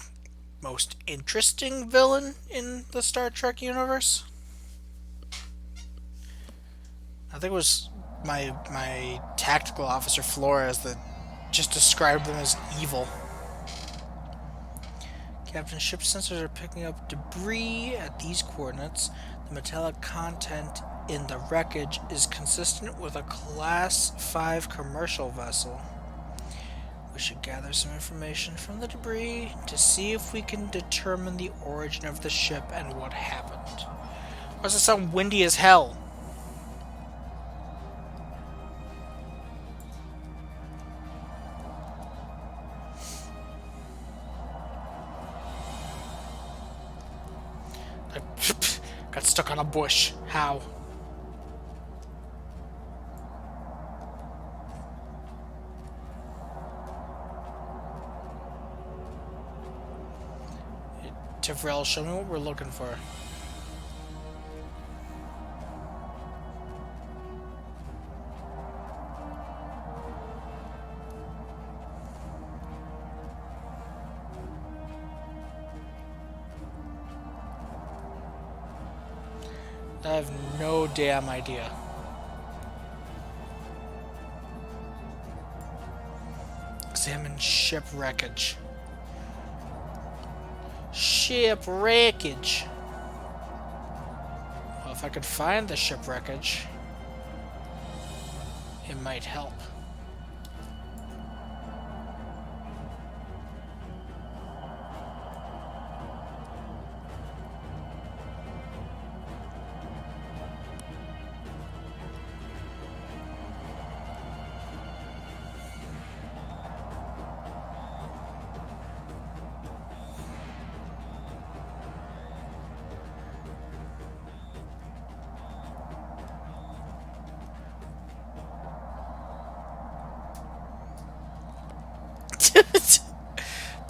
most interesting villain in the Star Trek universe. I think it was my tactical officer Flores that just described them as evil. Captain, ship sensors are picking up debris at these coordinates. The metallic content in the wreckage is consistent with a Class 5 commercial vessel. We should gather some information from the debris to see if we can determine the origin of the ship and what happened. Why does it sound windy as hell? Got stuck on a bush. How? Tivrel, show me what we're looking for. I have no damn idea. Examine ship wreckage. Ship wreckage. Well, if I could find the ship wreckage, it might help.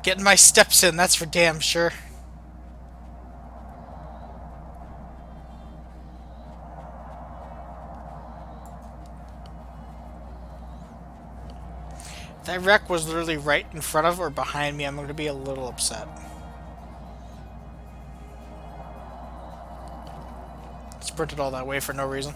Getting my steps in, that's for damn sure. If that wreck was literally right in front of or behind me, I'm going to be a little upset. Sprinted all that way for no reason.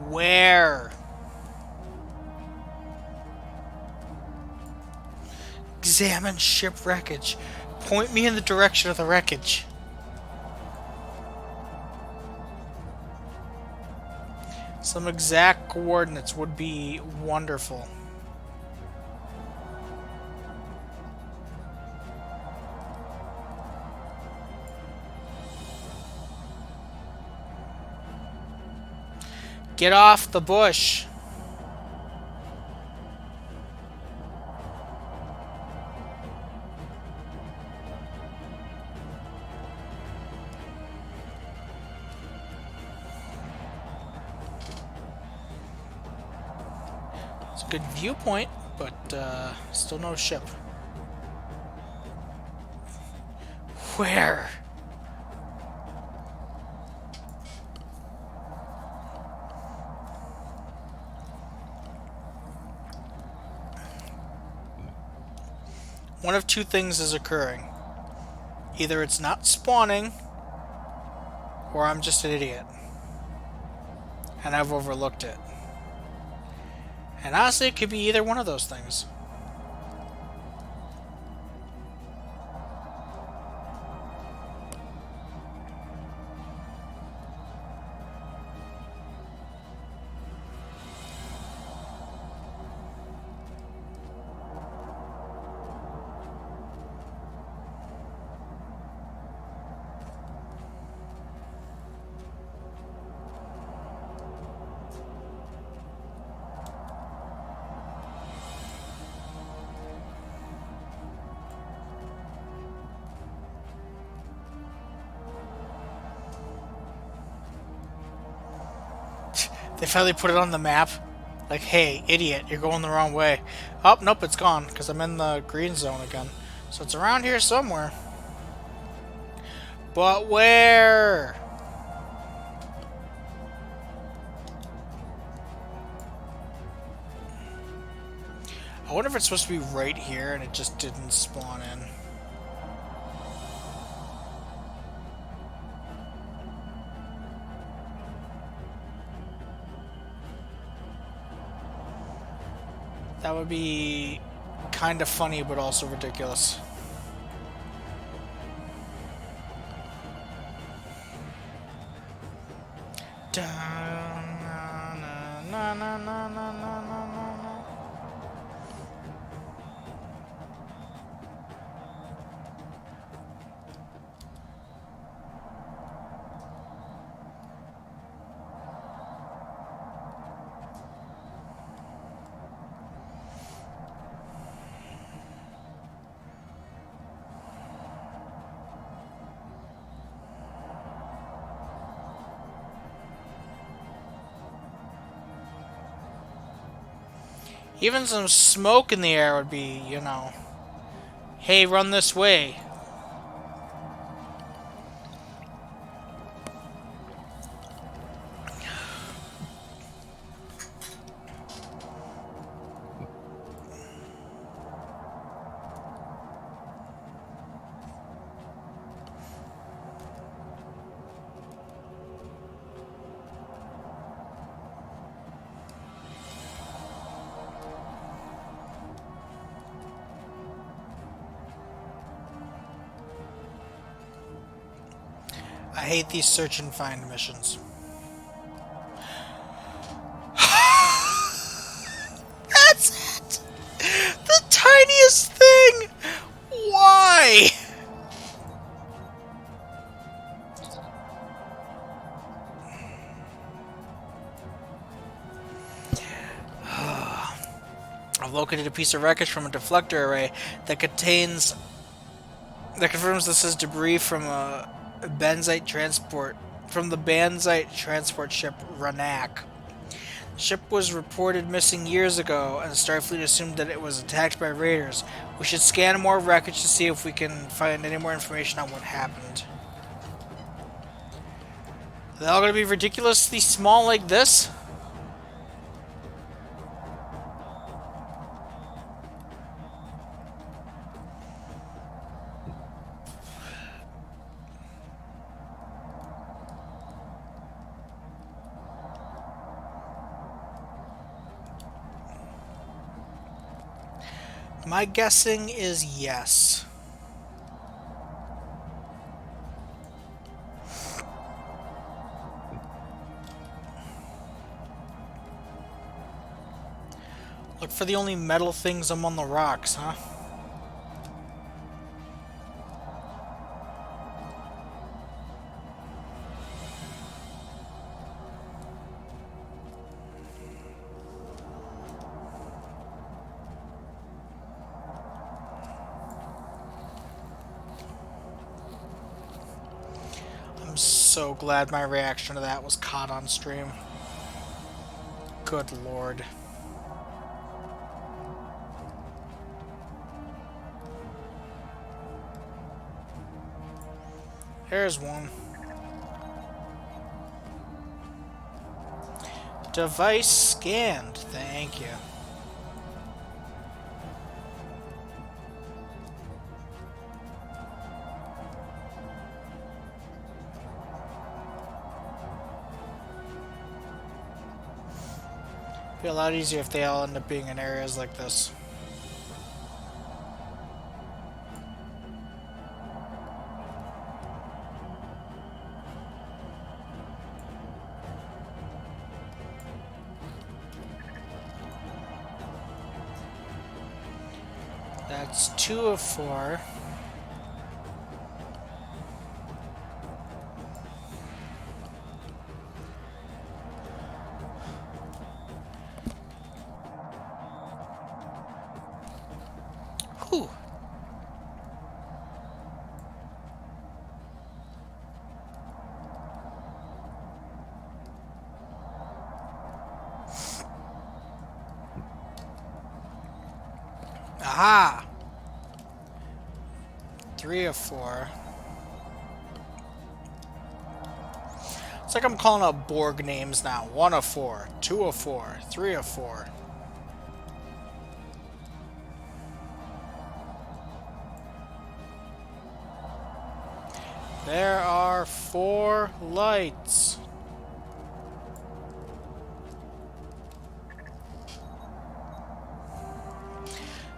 Where? Examine ship wreckage. Point me in the direction of the wreckage. Some exact coordinates would be wonderful. Get off the bush. It's a good viewpoint, but still no ship. Where? One of two things is occurring. Either it's not spawning, or I'm just an idiot. And I've overlooked it. And honestly, it could be either one of those things. They finally put it on the map. Like, hey, idiot, you're going the wrong way. Oh, nope, it's gone, because I'm in the green zone again. So it's around here somewhere. But where? I wonder if it's supposed to be right here and it just didn't spawn in. That would be kind of funny, but also ridiculous. Da, na, na, na, na, na, na, na, na, na. Even some smoke in the air would be, you know, hey, run this way. I hate these search and find missions. That's it! The tiniest thing! Why? I've located a piece of wreckage from a deflector array that confirms this is debris from a Benzite transport from the Banzite transport ship Ranak. The ship was reported missing years ago, and Starfleet assumed that it was attacked by raiders. We should scan more wreckage to see if we can find any more information on what happened. Are they all going to be ridiculously small like this? My guessing is yes. Look for the only metal things among the rocks, huh? I'm so glad my reaction to that was caught on stream. Good lord. There's one. Device scanned. Thank you. Be a lot easier if they all end up being in areas like this. That's 2 of 4. Whew. Aha! 3 of 4. It's like I'm calling out Borg names now. 1 of 4, 2 of 4, 3 of 4. There are 4 lights.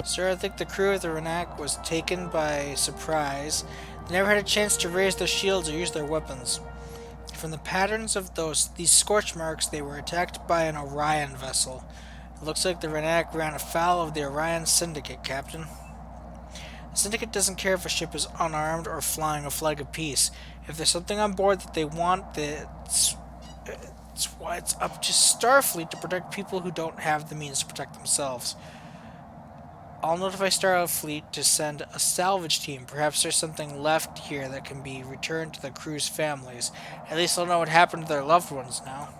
Sir, I think the crew of the Renak was taken by surprise. They never had a chance to raise their shields or use their weapons. From the patterns of these scorch marks, they were attacked by an Orion vessel. It looks like the Renak ran afoul of the Orion Syndicate, Captain. The Syndicate doesn't care if a ship is unarmed or flying a flag of peace. If there's something on board that they want, it's why it's up to Starfleet to protect people who don't have the means to protect themselves. I'll notify Starfleet to send a salvage team. Perhaps there's something left here that can be returned to the crew's families. At least they'll know what happened to their loved ones now.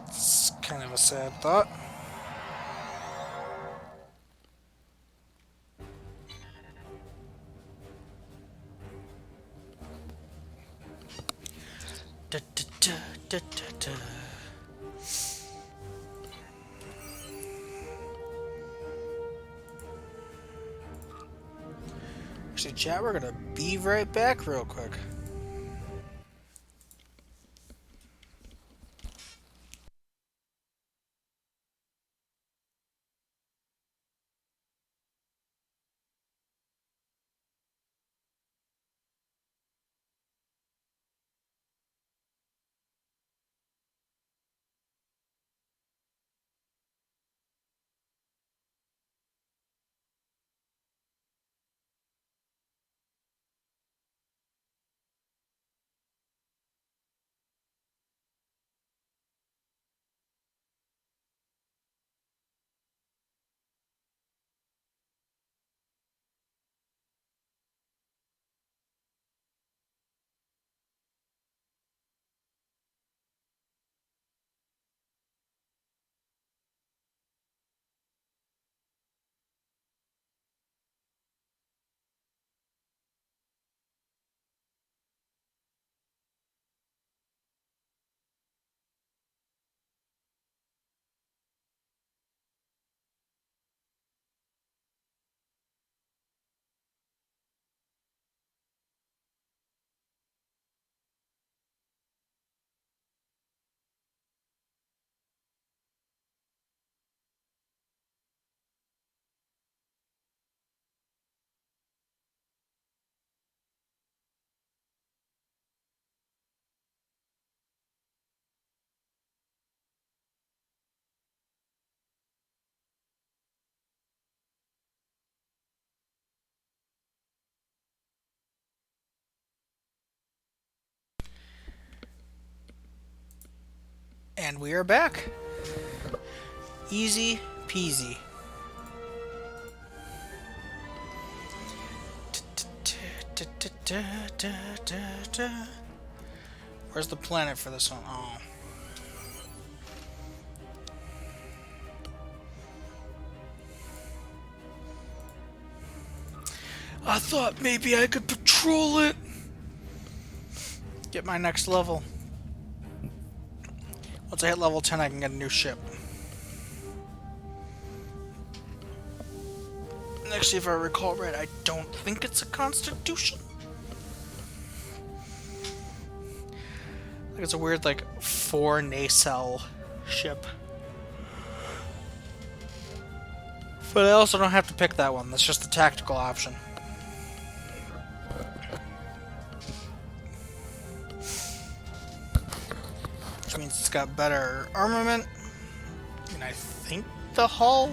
It's kind of a sad thought. Da, da, da, da, da, da. Actually, chat, we're gonna be right back real quick. And we are back. Easy peasy. Where's the planet for this one? Oh. I thought maybe I could patrol it. Get my next level. Once I hit level 10, I can get a new ship. And actually, if I recall right, I don't think it's a Constitution. Like it's a weird, like, 4 nacelle ship. But I also don't have to pick that one. That's just the tactical option. Which means it's got better armament. And I think the hull.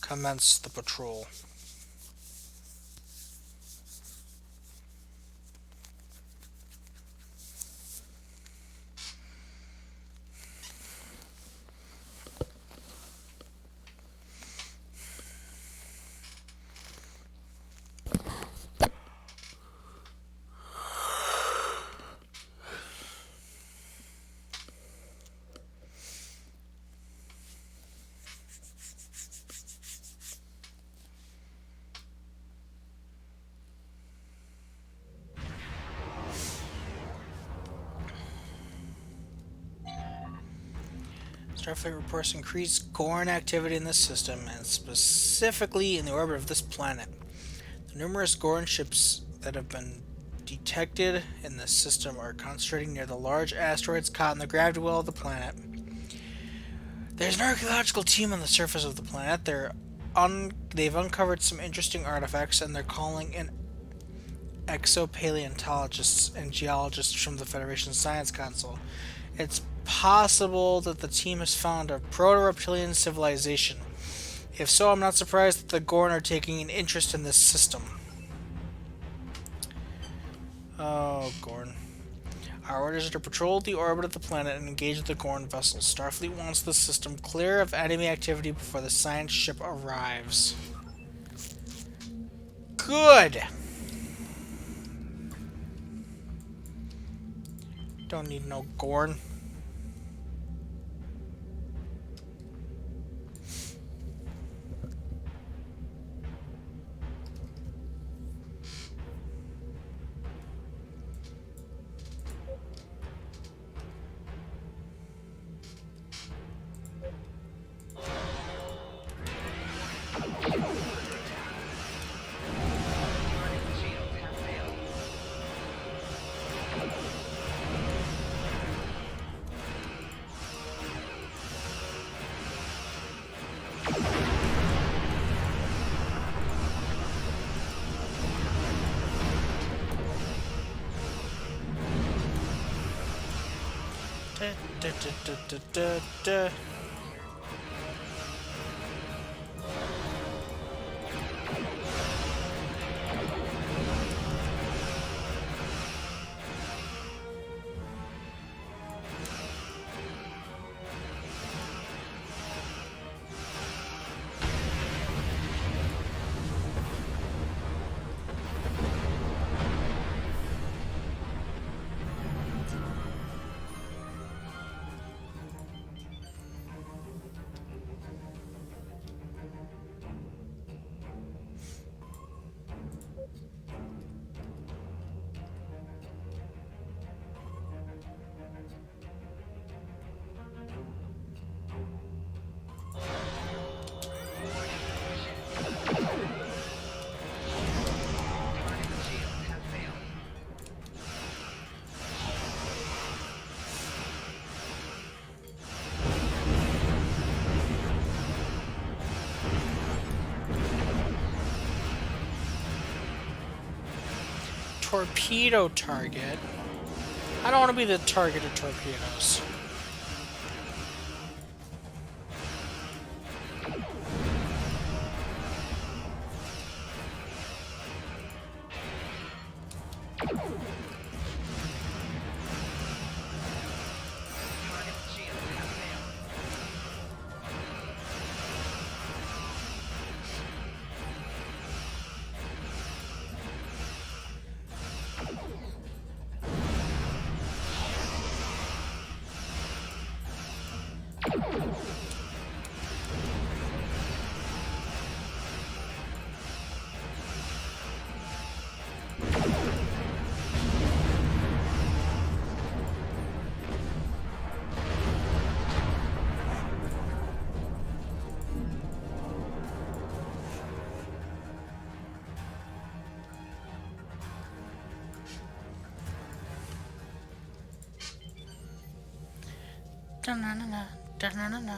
Commence the patrol. Starfleet reports increased Gorn activity in this system, and specifically in the orbit of this planet. The numerous Gorn ships that have been detected in this system are concentrating near the large asteroids caught in the gravity well of the planet. There's an archaeological team on the surface of the planet. They've uncovered some interesting artifacts, and they're calling in exopaleontologists and geologists from the Federation Science Council. It's possible that the team has found a proto-reptilian civilization. If so, I'm not surprised that the Gorn are taking an interest in this system. Oh, Gorn. Our orders are to patrol the orbit of the planet and engage with the Gorn vessels. Starfleet wants the system clear of enemy activity before the science ship arrives. Good! Don't need no Gorn. Da, da, da, da, da, da. Torpedo target. I don't want to be the target of torpedoes. Da-na-na-na, da-na-na-na.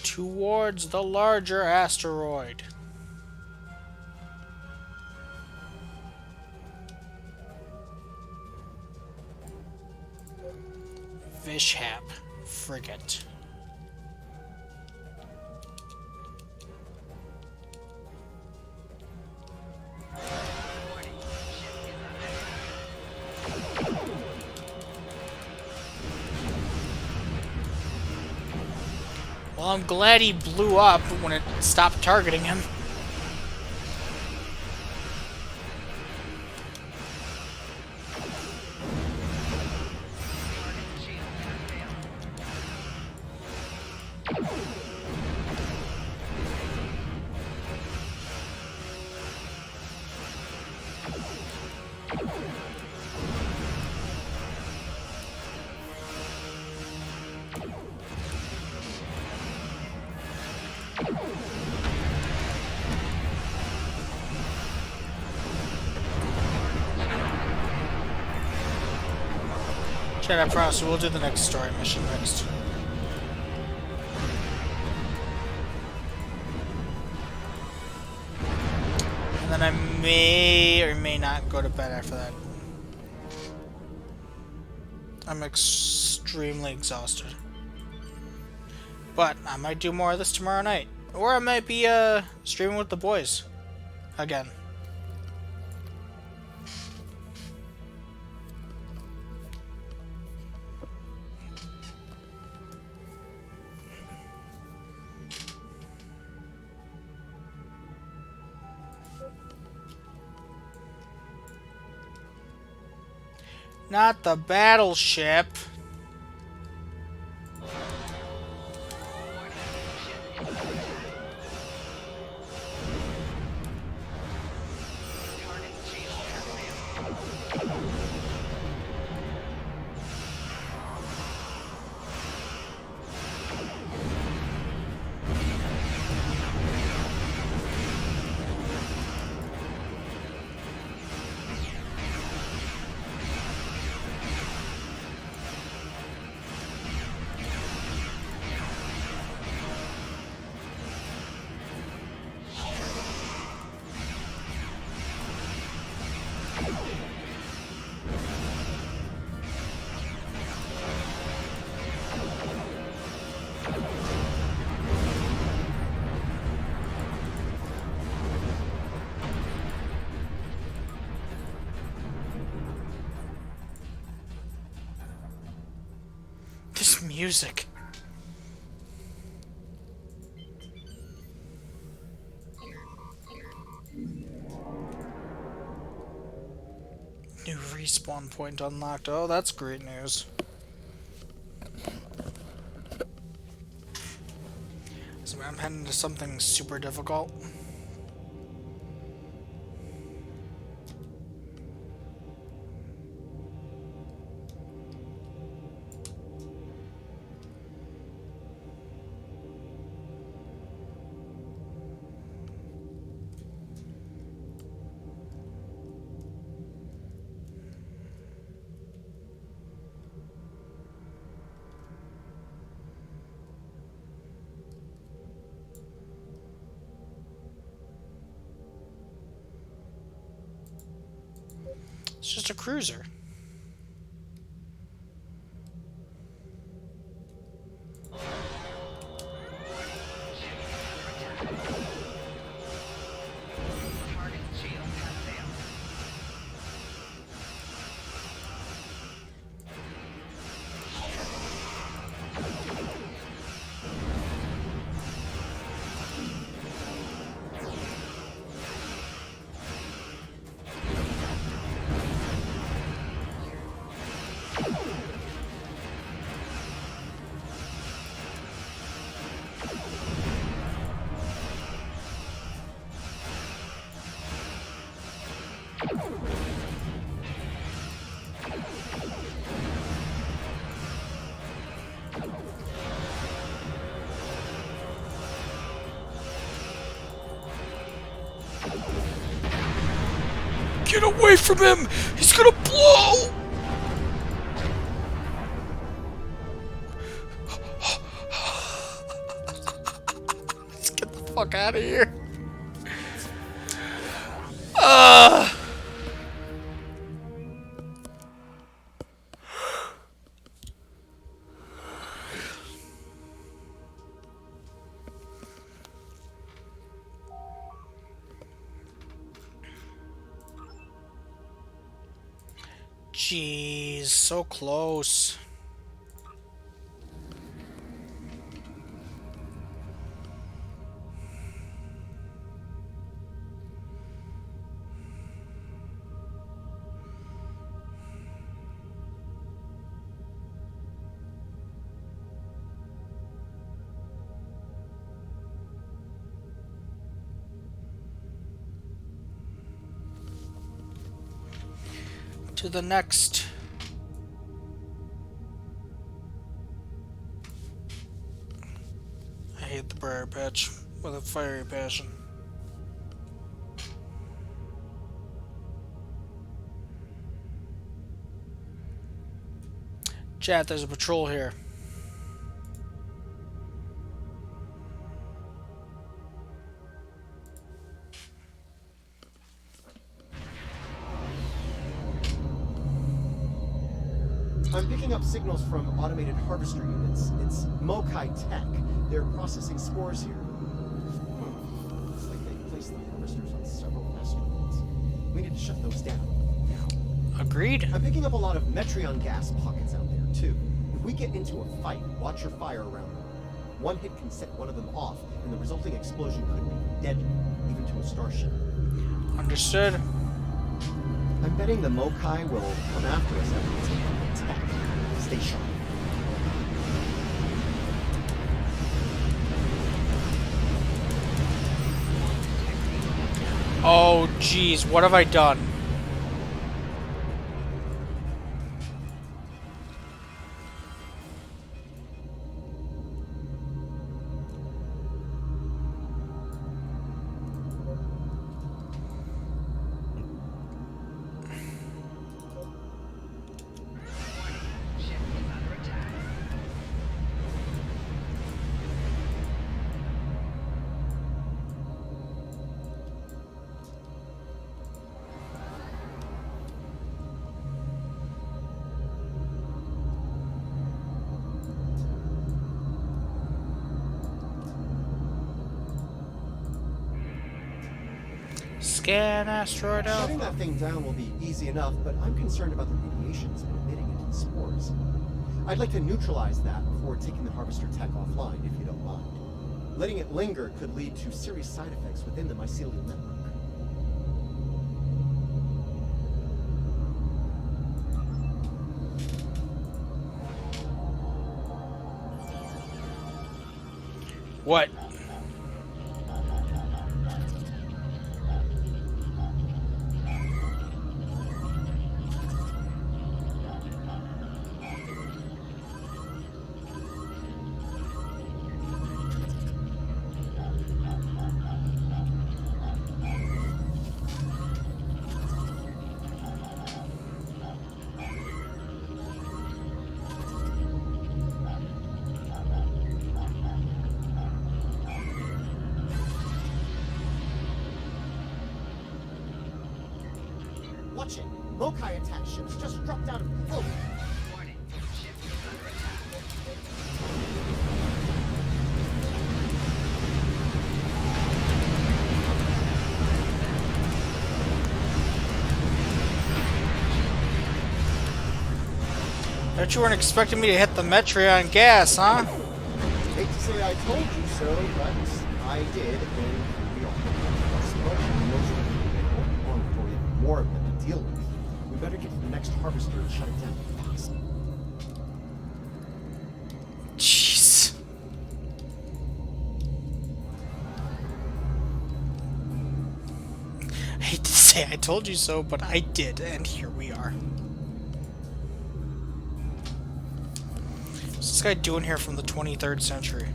Towards the larger asteroid. Vishap frigate. Well, I'm glad he blew up when it stopped targeting him. Shit, I promise we'll do the next story mission next. And then I may or may not go to bed after that. I'm extremely exhausted. But I might do more of this tomorrow night. Or I might be streaming with the boys. Again. Not the battleship. This music. New respawn point unlocked. Oh, that's great news. So I'm heading to something super difficult. It's just a cruiser. Get away from him! He's gonna blow! Let's get the fuck out of here. Jeez, so close. To the next. I hate the briar patch with a fiery passion. Chat, there's a patrol here. I'm picking up signals from automated harvester units. It's Mokai Tech. They're processing spores here. Looks like they placed the harvesters on several asteroids. We need to shut those down. Agreed. I'm picking up a lot of Metreon gas pockets out there, too. If we get into a fight, watch your fire around them. One hit can set one of them off, and the resulting explosion could be deadly, even to a starship. Understood. I'm betting the Mokai will come after us after we take on the tech. Stay sharp. Oh, jeez, what have I done? Scan asteroid out. Shutting that thing down will be easy enough, but I'm concerned about the radiation it's been emitting into the spores. I'd like to neutralize that before taking the harvester tech offline, if you don't mind. Letting it linger could lead to serious side effects within the mycelial network. What? Watch it! Mokai attack ships just dropped out of the float. Bet you weren't expecting me to hit the Metreon gas, huh? Hate to say I told you so, but I did, and we all before we have more of them to deal with. We better get to the next harvester and shut it down fast. Jeez. I hate to say I told you so, but I did, and here we are. What's this guy doing here from the 23rd century?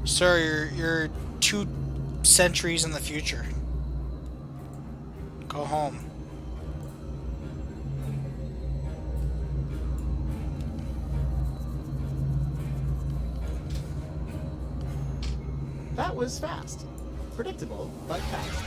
Sir, you're 2 centuries in the future. Go home. That was fast. Predictable, but fast.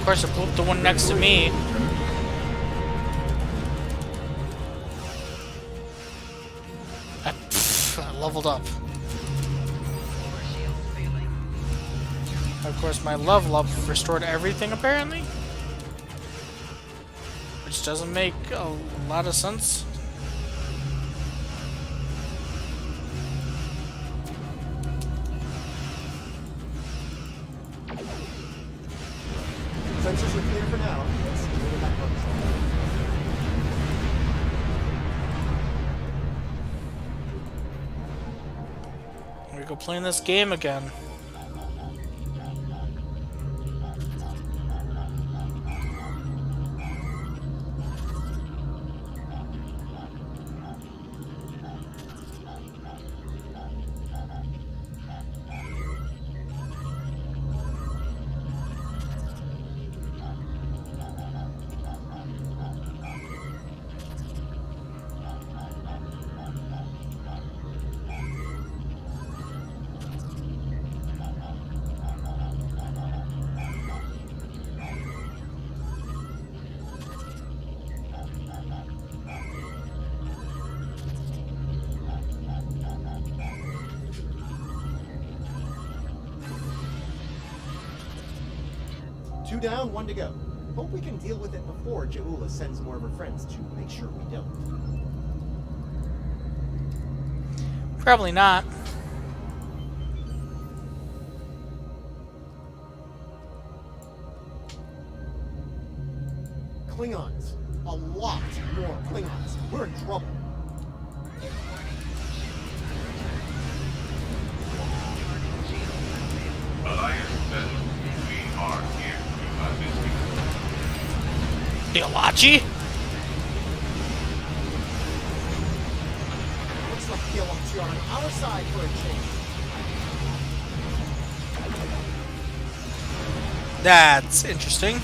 Of course, it blew up the one next to me. I leveled up. Of course, my level up restored everything, apparently. Which doesn't make a lot of sense. Sensors are clear for now. Let's see where that goes. Here we go playing this game again. Two down, one to go. Hope we can deal with it before Jaula sends more of her friends to make sure we don't. Probably not. Klingons. A lot more Klingons. We're in trouble. The Alachi? Looks like the Alachi are on our side for a change. That's interesting.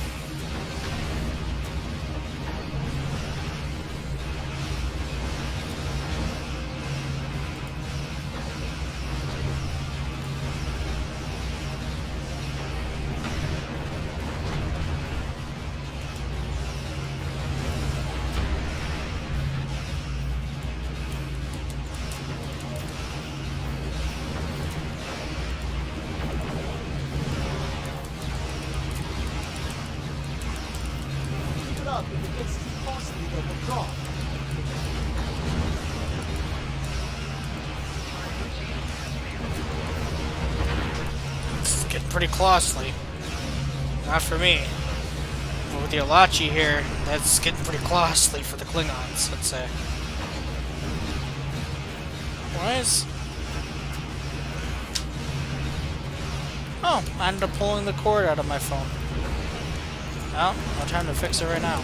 Keep it up. If it gets too costly, they'll withdraw. It's getting pretty costly. Not for me. But with the Alachi here, that's getting pretty costly for the Klingons, let's say. Why is... Oh, I ended up pulling the cord out of my phone. Well, no time to fix it right now.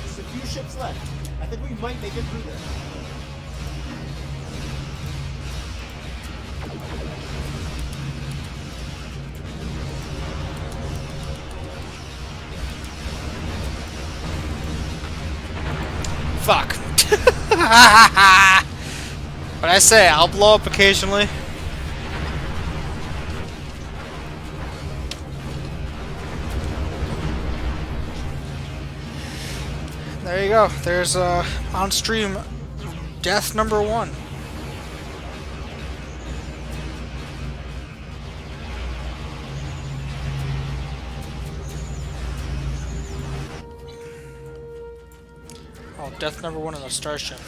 Just a few ships left. I think we might make it through this. Fuck. But I say, I'll blow up occasionally. There you go. There's on stream death number 1. Oh, death number 1 in the starship.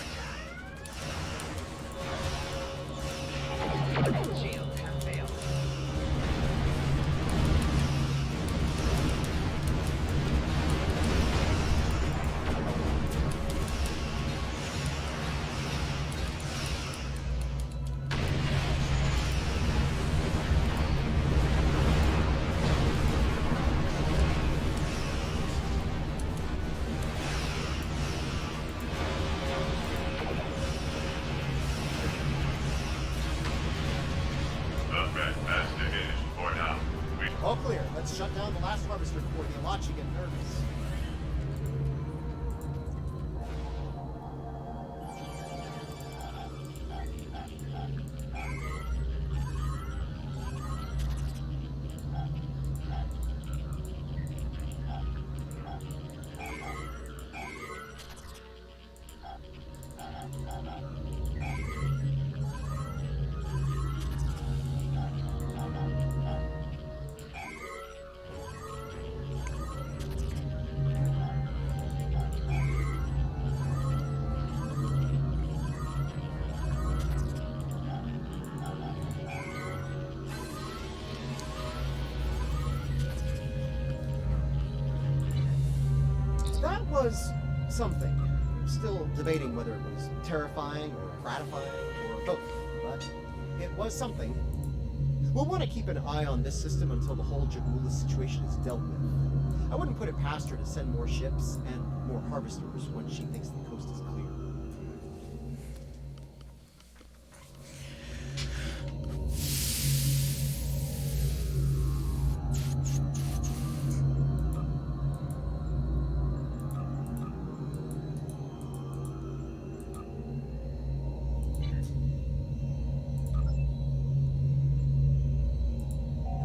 All clear. Let's shut down the last harvester before the Alachi get nervous. That was something. Still debating whether it was terrifying or gratifying or both, but it was something. We'll want to keep an eye on this system until the whole Jagula situation is dealt with. I wouldn't put it past her to send more ships and more harvesters when she thinks the coast is clear.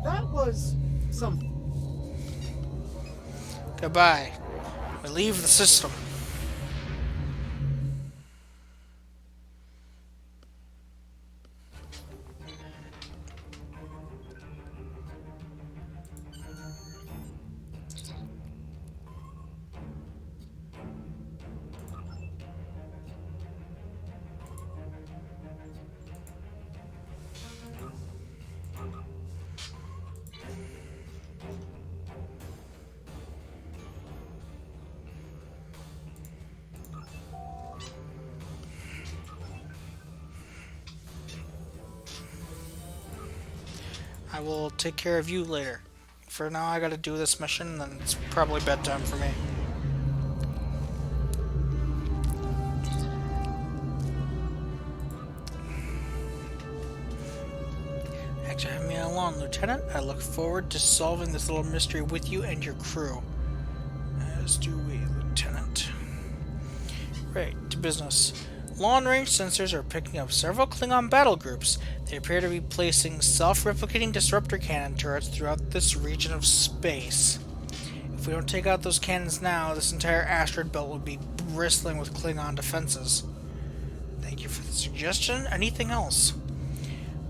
That was something. Goodbye. We leave the system. I will take care of you later. For now, I gotta do this mission, then it's probably bedtime for me. Thanks for having me along, Lieutenant. I look forward to solving this little mystery with you and your crew. As do we, Lieutenant. Right, to business. Long-range sensors are picking up several Klingon battle groups. They appear to be placing self-replicating disruptor cannon turrets throughout this region of space. If we don't take out those cannons now, this entire asteroid belt will be bristling with Klingon defenses. Thank you for the suggestion. Anything else?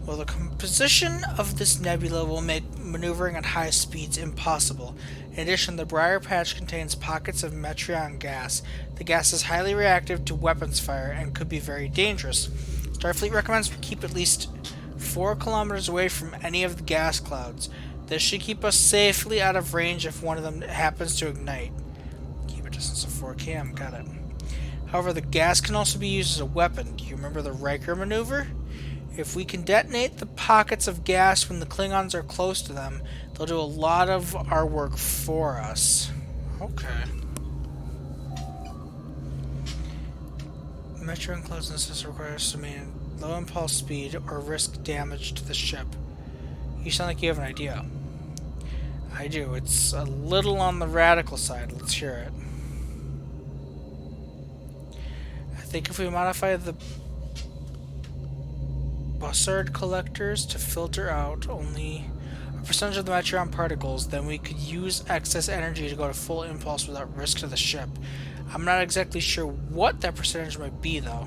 Well, the composition of this nebula will make maneuvering at high speeds impossible. In addition, the Briar Patch contains pockets of Metreon gas. The gas is highly reactive to weapons fire and could be very dangerous. Starfleet recommends we keep at least 4 kilometers away from any of the gas clouds. This should keep us safely out of range if one of them happens to ignite. Keep a distance of 4 km, got it. However, the gas can also be used as a weapon. Do you remember the Riker maneuver? If we can detonate the pockets of gas when the Klingons are close to them, they'll do a lot of our work for us. Okay. Metreon closeness requires to maintain low impulse speed or risk damage to the ship. You sound like you have an idea. I do. It's a little on the radical side. Let's hear it. I think if we modify the Bussard collectors to filter out only a percentage of the Metreon particles, then we could use excess energy to go to full impulse without risk to the ship. I'm not exactly sure what that percentage might be, though.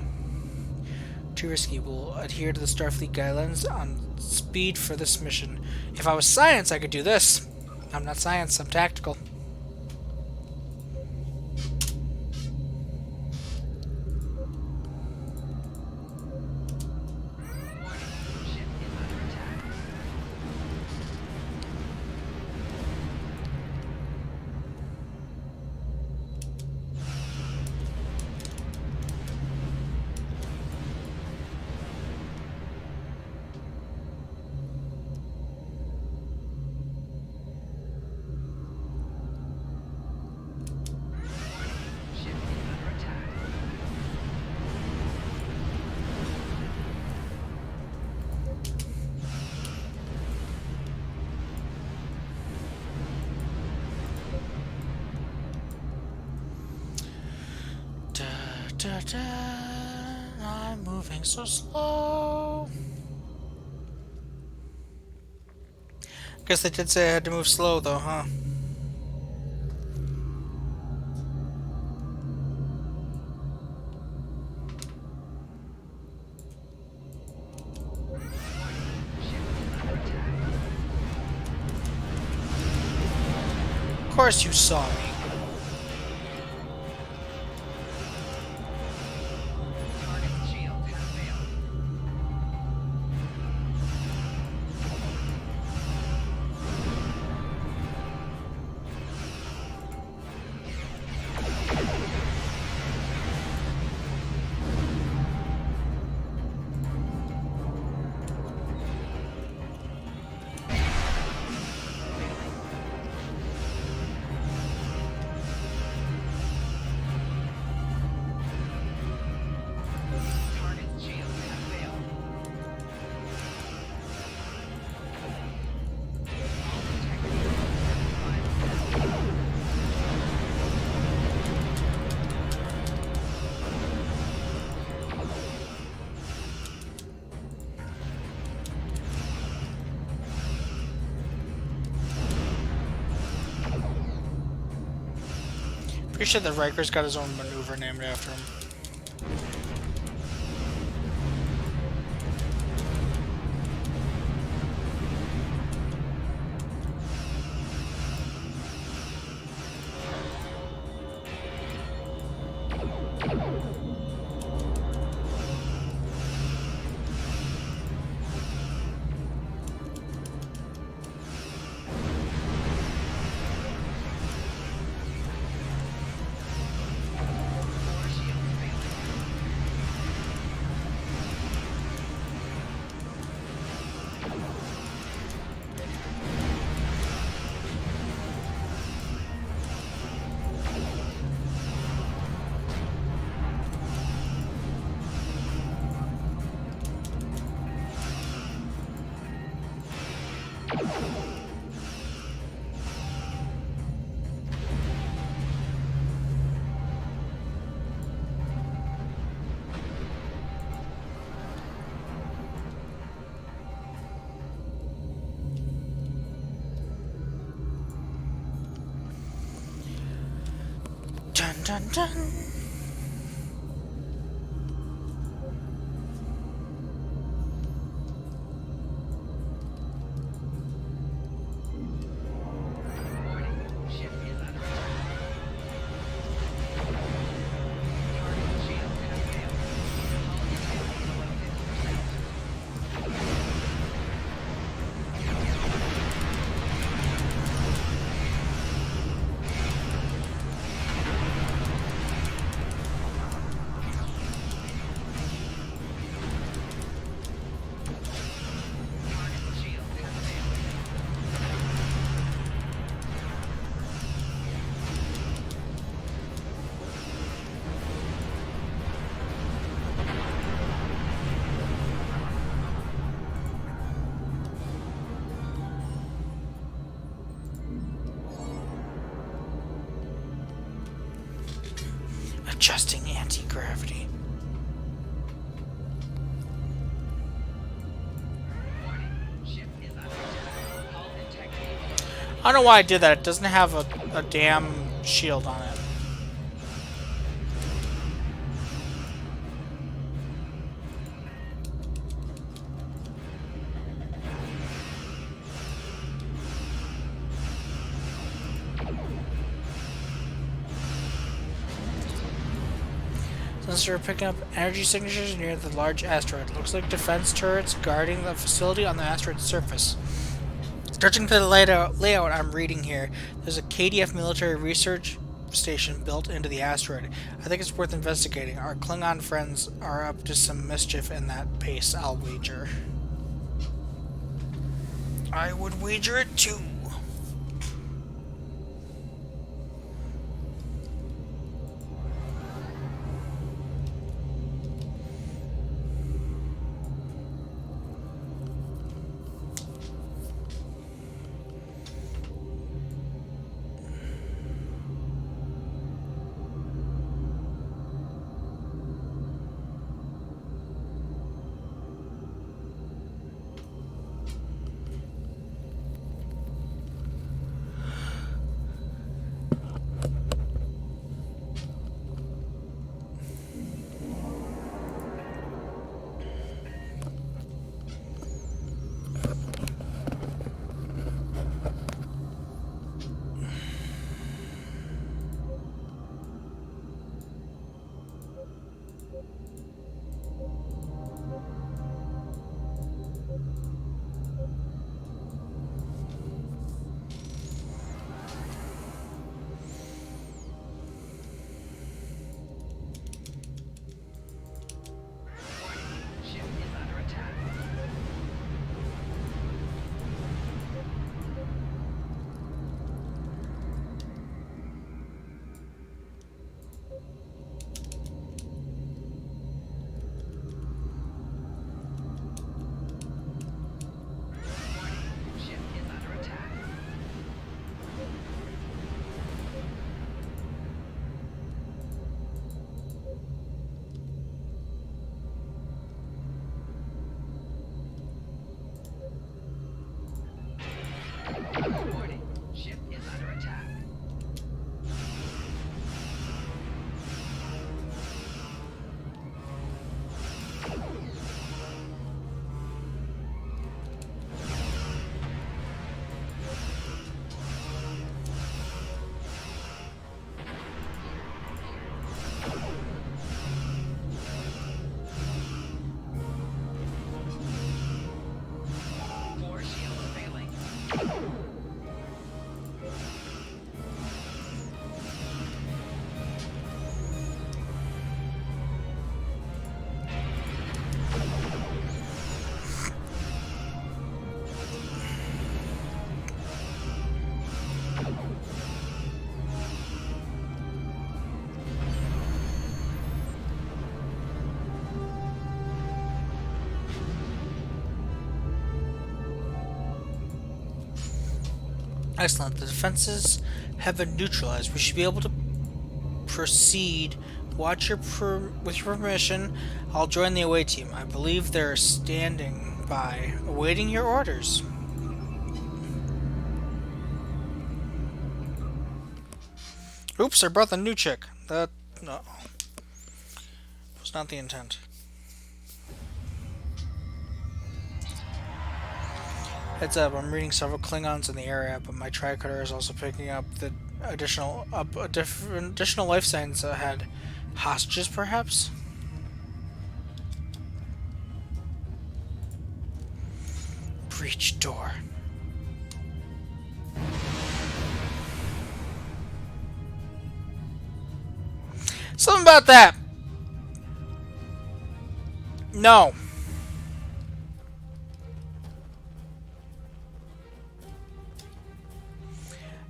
Too risky. We'll adhere to the Starfleet guidelines on speed for this mission. If I was science, I could do this. I'm not science, I'm tactical. Da, da, I'm moving so slow. Guess they did say I had to move slow, though, huh? Of course you saw me. Pretty sure the Riker's got his own maneuver named after him. Dun dun dun. Adjusting anti-gravity. I don't know why I did that. It doesn't have a damn shield on it. Since we're picking up energy signatures near the large asteroid, looks like defense turrets guarding the facility on the asteroid's surface. Judging to the layout I'm reading here, there's a KDF military research station built into the asteroid. I think it's worth investigating. Our Klingon friends are up to some mischief in that base, I'll wager. I would wager it too. Excellent. The defenses have been neutralized. We should be able to proceed. With your permission, I'll join the away team. I believe they're standing by, awaiting your orders. Oops, I brought the new chick. That no, was not the intent. Heads up, I'm reading several Klingons in the area, but my tricutter is also picking up the additional life signs ahead. Hostages, perhaps? Breach door. Something about that. No.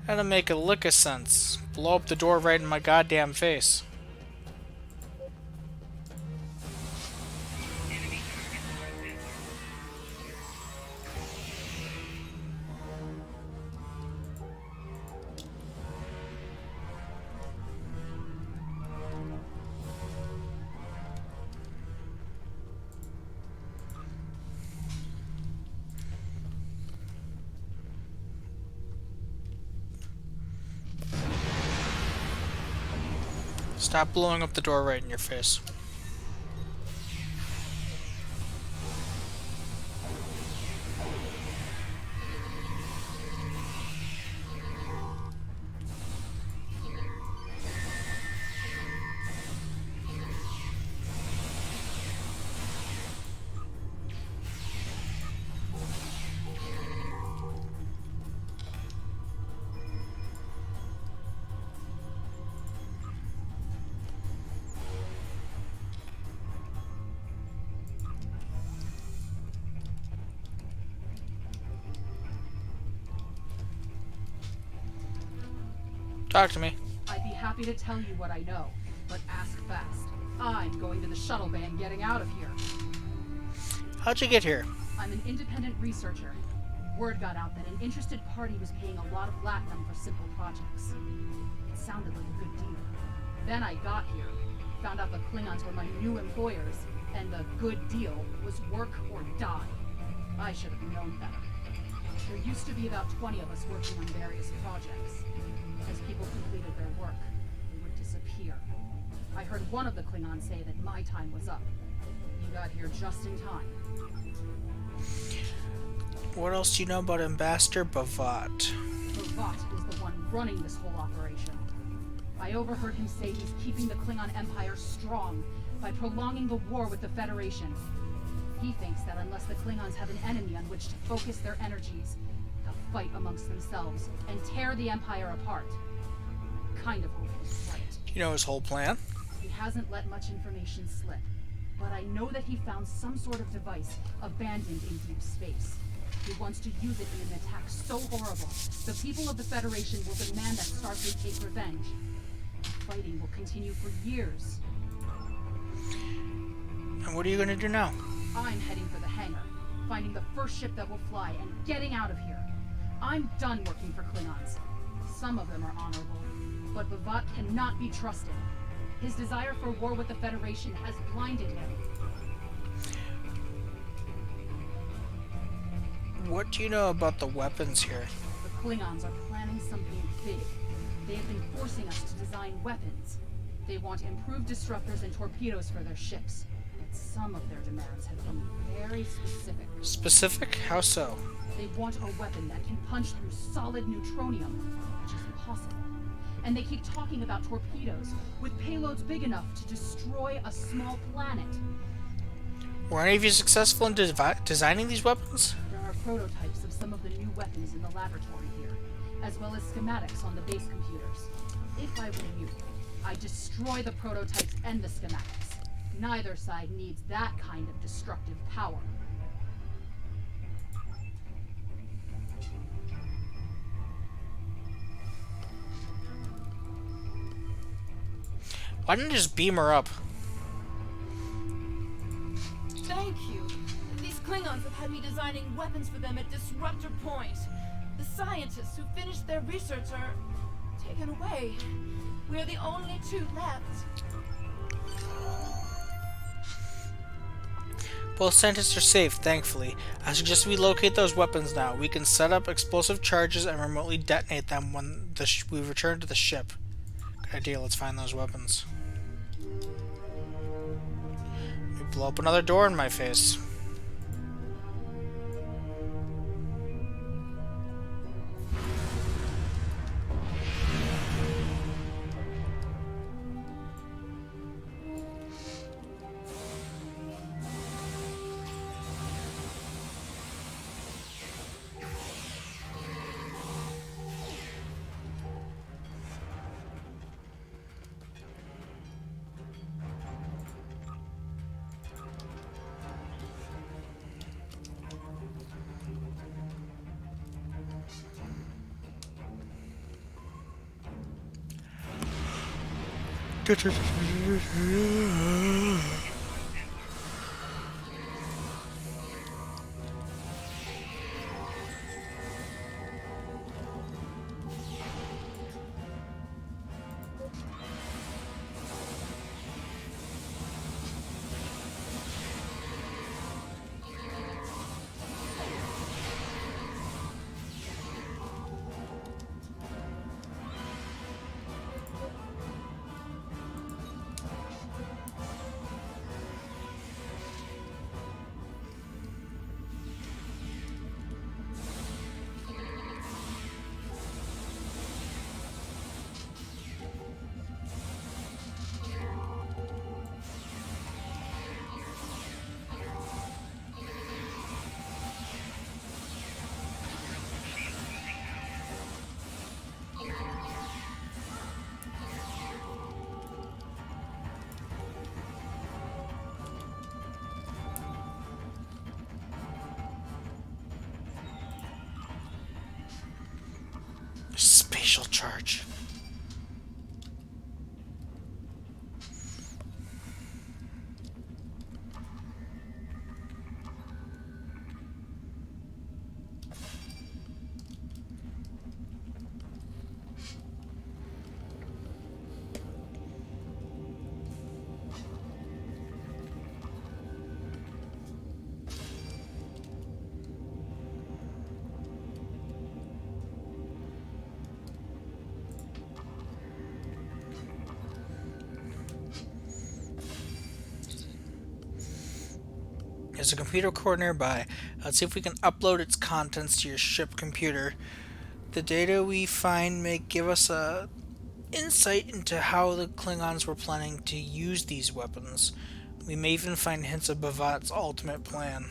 That'll make a lick of sense. Blow up the door right in my goddamn face. Stop blowing up the door right in your face. Talk to me. I'd be happy to tell you what I know, but ask fast. I'm going to the shuttle bay and getting out of here. How'd you get here? I'm an independent researcher. Word got out that an interested party was paying a lot of latinum for simple projects. It sounded like a good deal. Then I got here, found out the Klingons were my new employers, and the good deal was work or die. I should have known better. There used to be about 20 of us working on various projects. As people completed their work, they would disappear. I heard one of the Klingons say that my time was up. You got here just in time. What else do you know about Ambassador Bavat? Bavat is the one running this whole operation. I overheard him say he's keeping the Klingon Empire strong by prolonging the war with the Federation. He thinks that unless the Klingons have an enemy on which to focus their energies, they'll fight amongst themselves and tear the Empire apart. Kind of hope he's right. You know his whole plan? He hasn't let much information slip, but I know that he found some sort of device abandoned in deep space. He wants to use it in an attack so horrible, the people of the Federation will demand that Starfleet take revenge. Fighting will continue for years. And what are you going to do now? I'm heading for the hangar, finding the first ship that will fly, and getting out of here. I'm done working for Klingons. Some of them are honorable, but Bavat cannot be trusted. His desire for war with the Federation has blinded him. What do you know about the weapons here? The Klingons are planning something big. They have been forcing us to design weapons. They want improved disruptors and torpedoes for their ships. But some of their demands have been very specific. Specific? How so? They want a weapon that can punch through solid neutronium, which is impossible. And they keep talking about torpedoes, with payloads big enough to destroy a small planet. Were any of you successful in designing these weapons? There are prototypes of some of the new weapons in the laboratory here, as well as schematics on the base computers. If I were you, I'd destroy the prototypes and the schematics. Neither side needs that kind of destructive power. Why didn't you just beam her up? Thank you. These Klingons have had me designing weapons for them at Disruptor Point. The scientists who finished their research are taken away. We're the only two left. Both scientists are safe, thankfully. I suggest we locate those weapons now. We can set up explosive charges and remotely detonate them when we return to the ship. Good idea, let's find those weapons. Let me blow up another door in my face. Spatial charge. There's a computer core nearby. Let's see if we can upload its contents to your ship computer. The data we find may give us a insight into how the Klingons were planning to use these weapons. We may even find hints of Bavat's ultimate plan.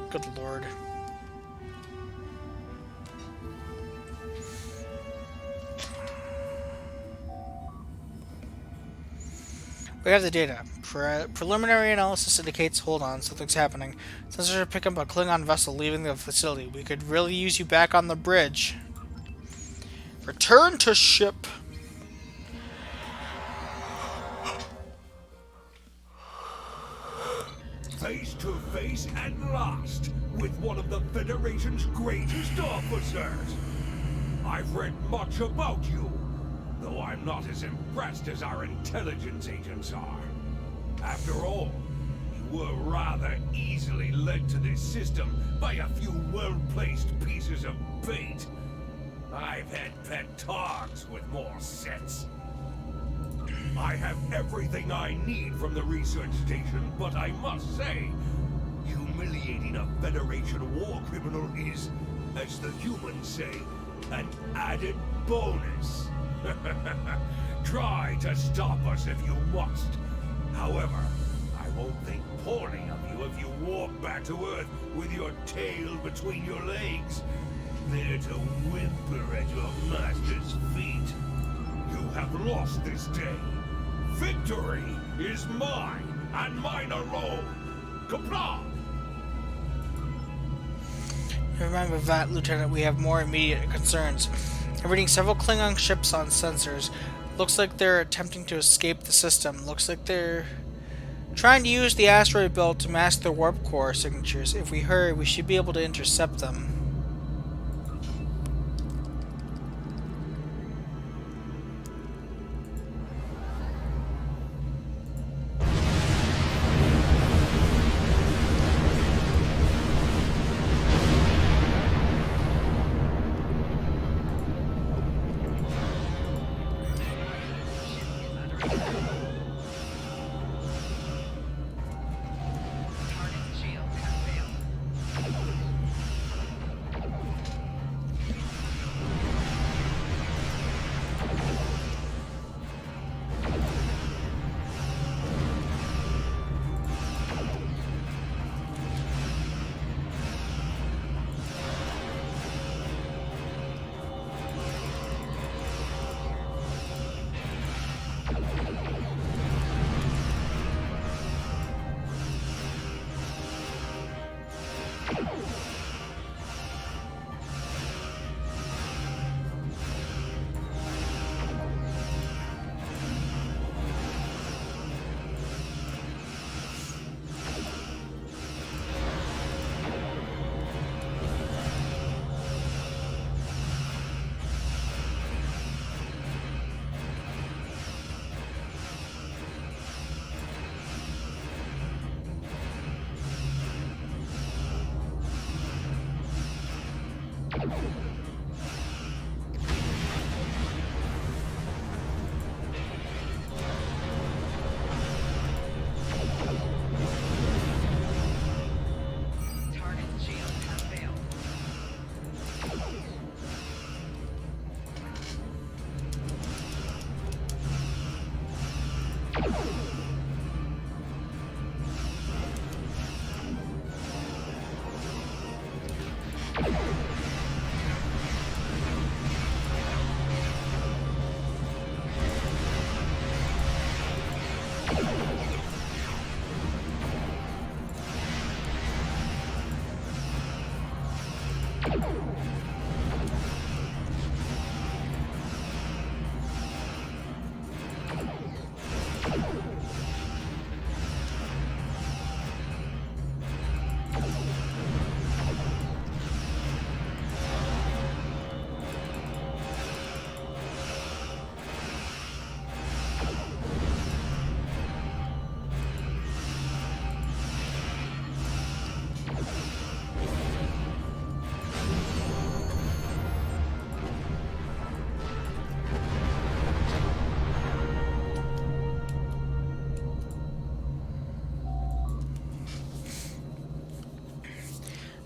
Good lord. We have the data. Preliminary analysis indicates, hold on, something's happening. Sensors are picking up a Klingon vessel leaving the facility. We could really use you back on the bridge. Return to ship. Face to face at last with one of the Federation's greatest officers. I've read much about you, though I'm not as impressed as our intelligence agents are. After all, you were rather easily led to this system by a few well-placed pieces of bait. I've had pet dogs with more sense. I have everything I need from the research station, but I must say, humiliating a Federation war criminal is, as the humans say, an added bonus. Try to stop us if you must. However, I won't think poorly of you if you walk back to Earth with your tail between your legs, there to whimper at your master's feet. You have lost this day. Victory is mine, and mine alone. Kapla! Remember that, Lieutenant, we have more immediate concerns. I'm reading several Klingon ships on sensors. Looks like they're attempting to escape the system. Looks like they're trying to use the asteroid belt to mask their warp core signatures. If we hurry, we should be able to intercept them.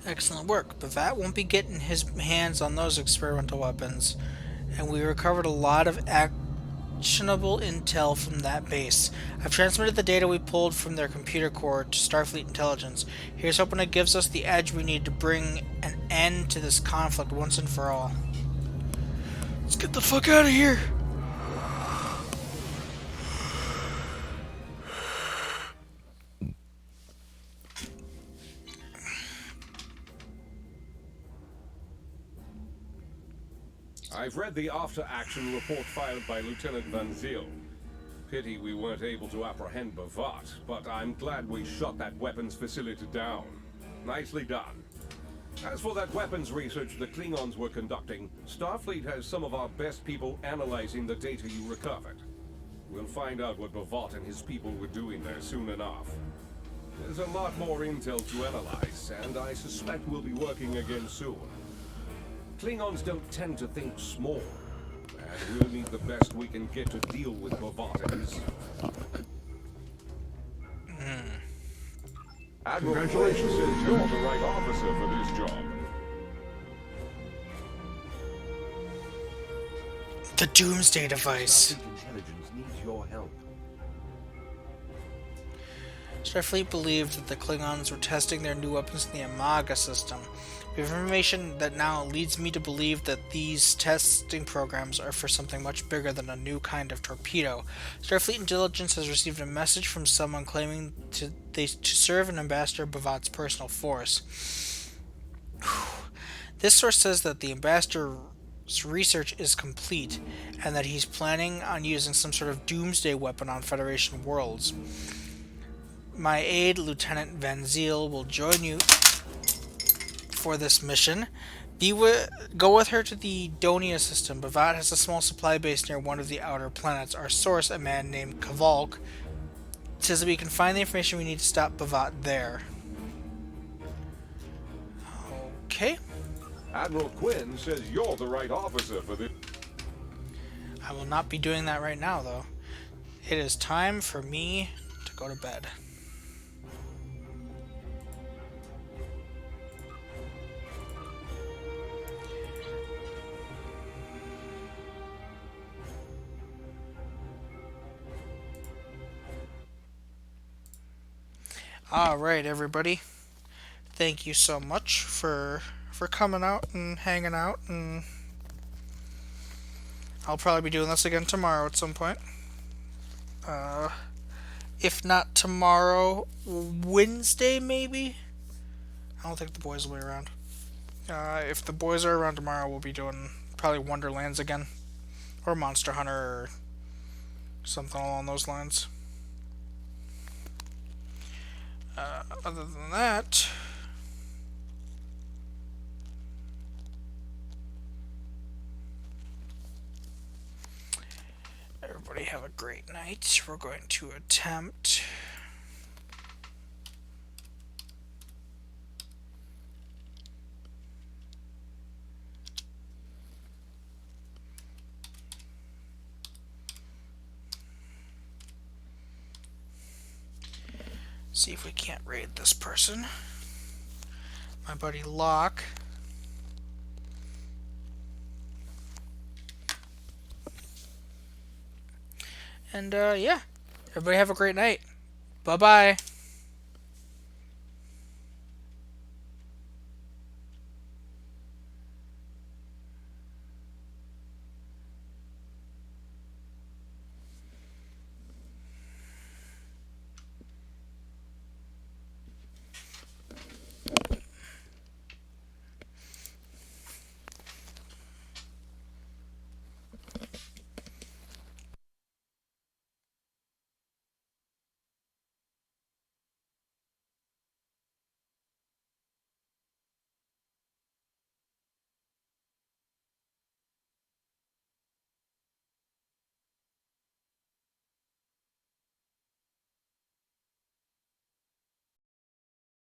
Excellent work, but Vat won't be getting his hands on those experimental weapons, and we recovered a lot of actionable intel from that base. I've transmitted the data we pulled from their computer core to Starfleet Intelligence. Here's hoping it gives us the edge we need to bring an end to this conflict once and for all. Let's get the fuck out of here! I've read the after-action report filed by Lieutenant Van Zyl. Pity we weren't able to apprehend Bavat, but I'm glad we shot that weapons facility down. Nicely done. As for that weapons research the Klingons were conducting, Starfleet has some of our best people analyzing the data you recovered. We'll find out what Bavat and his people were doing there soon enough. There's a lot more intel to analyze, and I suspect we'll be working again soon. Klingons don't tend to think small, and we'll need the best we can get to deal with Bavat and his... Admiral Congratulations. says you're the right officer for this job. The Doomsday device. Starfleet intelligence needs your help. Starfleet believed that the Klingons were testing their new weapons in the Amaga system. We have information that now leads me to believe that these testing programs are for something much bigger than a new kind of torpedo. Starfleet intelligence has received a message from someone claiming to serve an ambassador Bavat's personal force. This source says that the ambassador's research is complete, and that he's planning on using some sort of doomsday weapon on Federation worlds. My aide, Lieutenant Van Ziel, will join you for this mission. Go with her to the Donia system. Bavat has a small supply base near one of the outer planets. Our source, a man named Kavalk, says that we can find the information we need to stop Bavat there. Okay. Admiral Quinn says you're the right officer for this. I will not be doing that right now, though. It is time for me to go to bed. Alright, everybody. Thank you so much for coming out and hanging out, and I'll probably be doing this again tomorrow at some point. If not tomorrow, Wednesday maybe? I don't think the boys will be around. If the boys are around tomorrow, we'll be doing probably Wonderlands again. Or Monster Hunter, or something along those lines. Other than that, everybody have a great night. We're going to attempt see if we can't raid this person. My buddy Locke. And yeah, everybody have a great night. Bye-bye.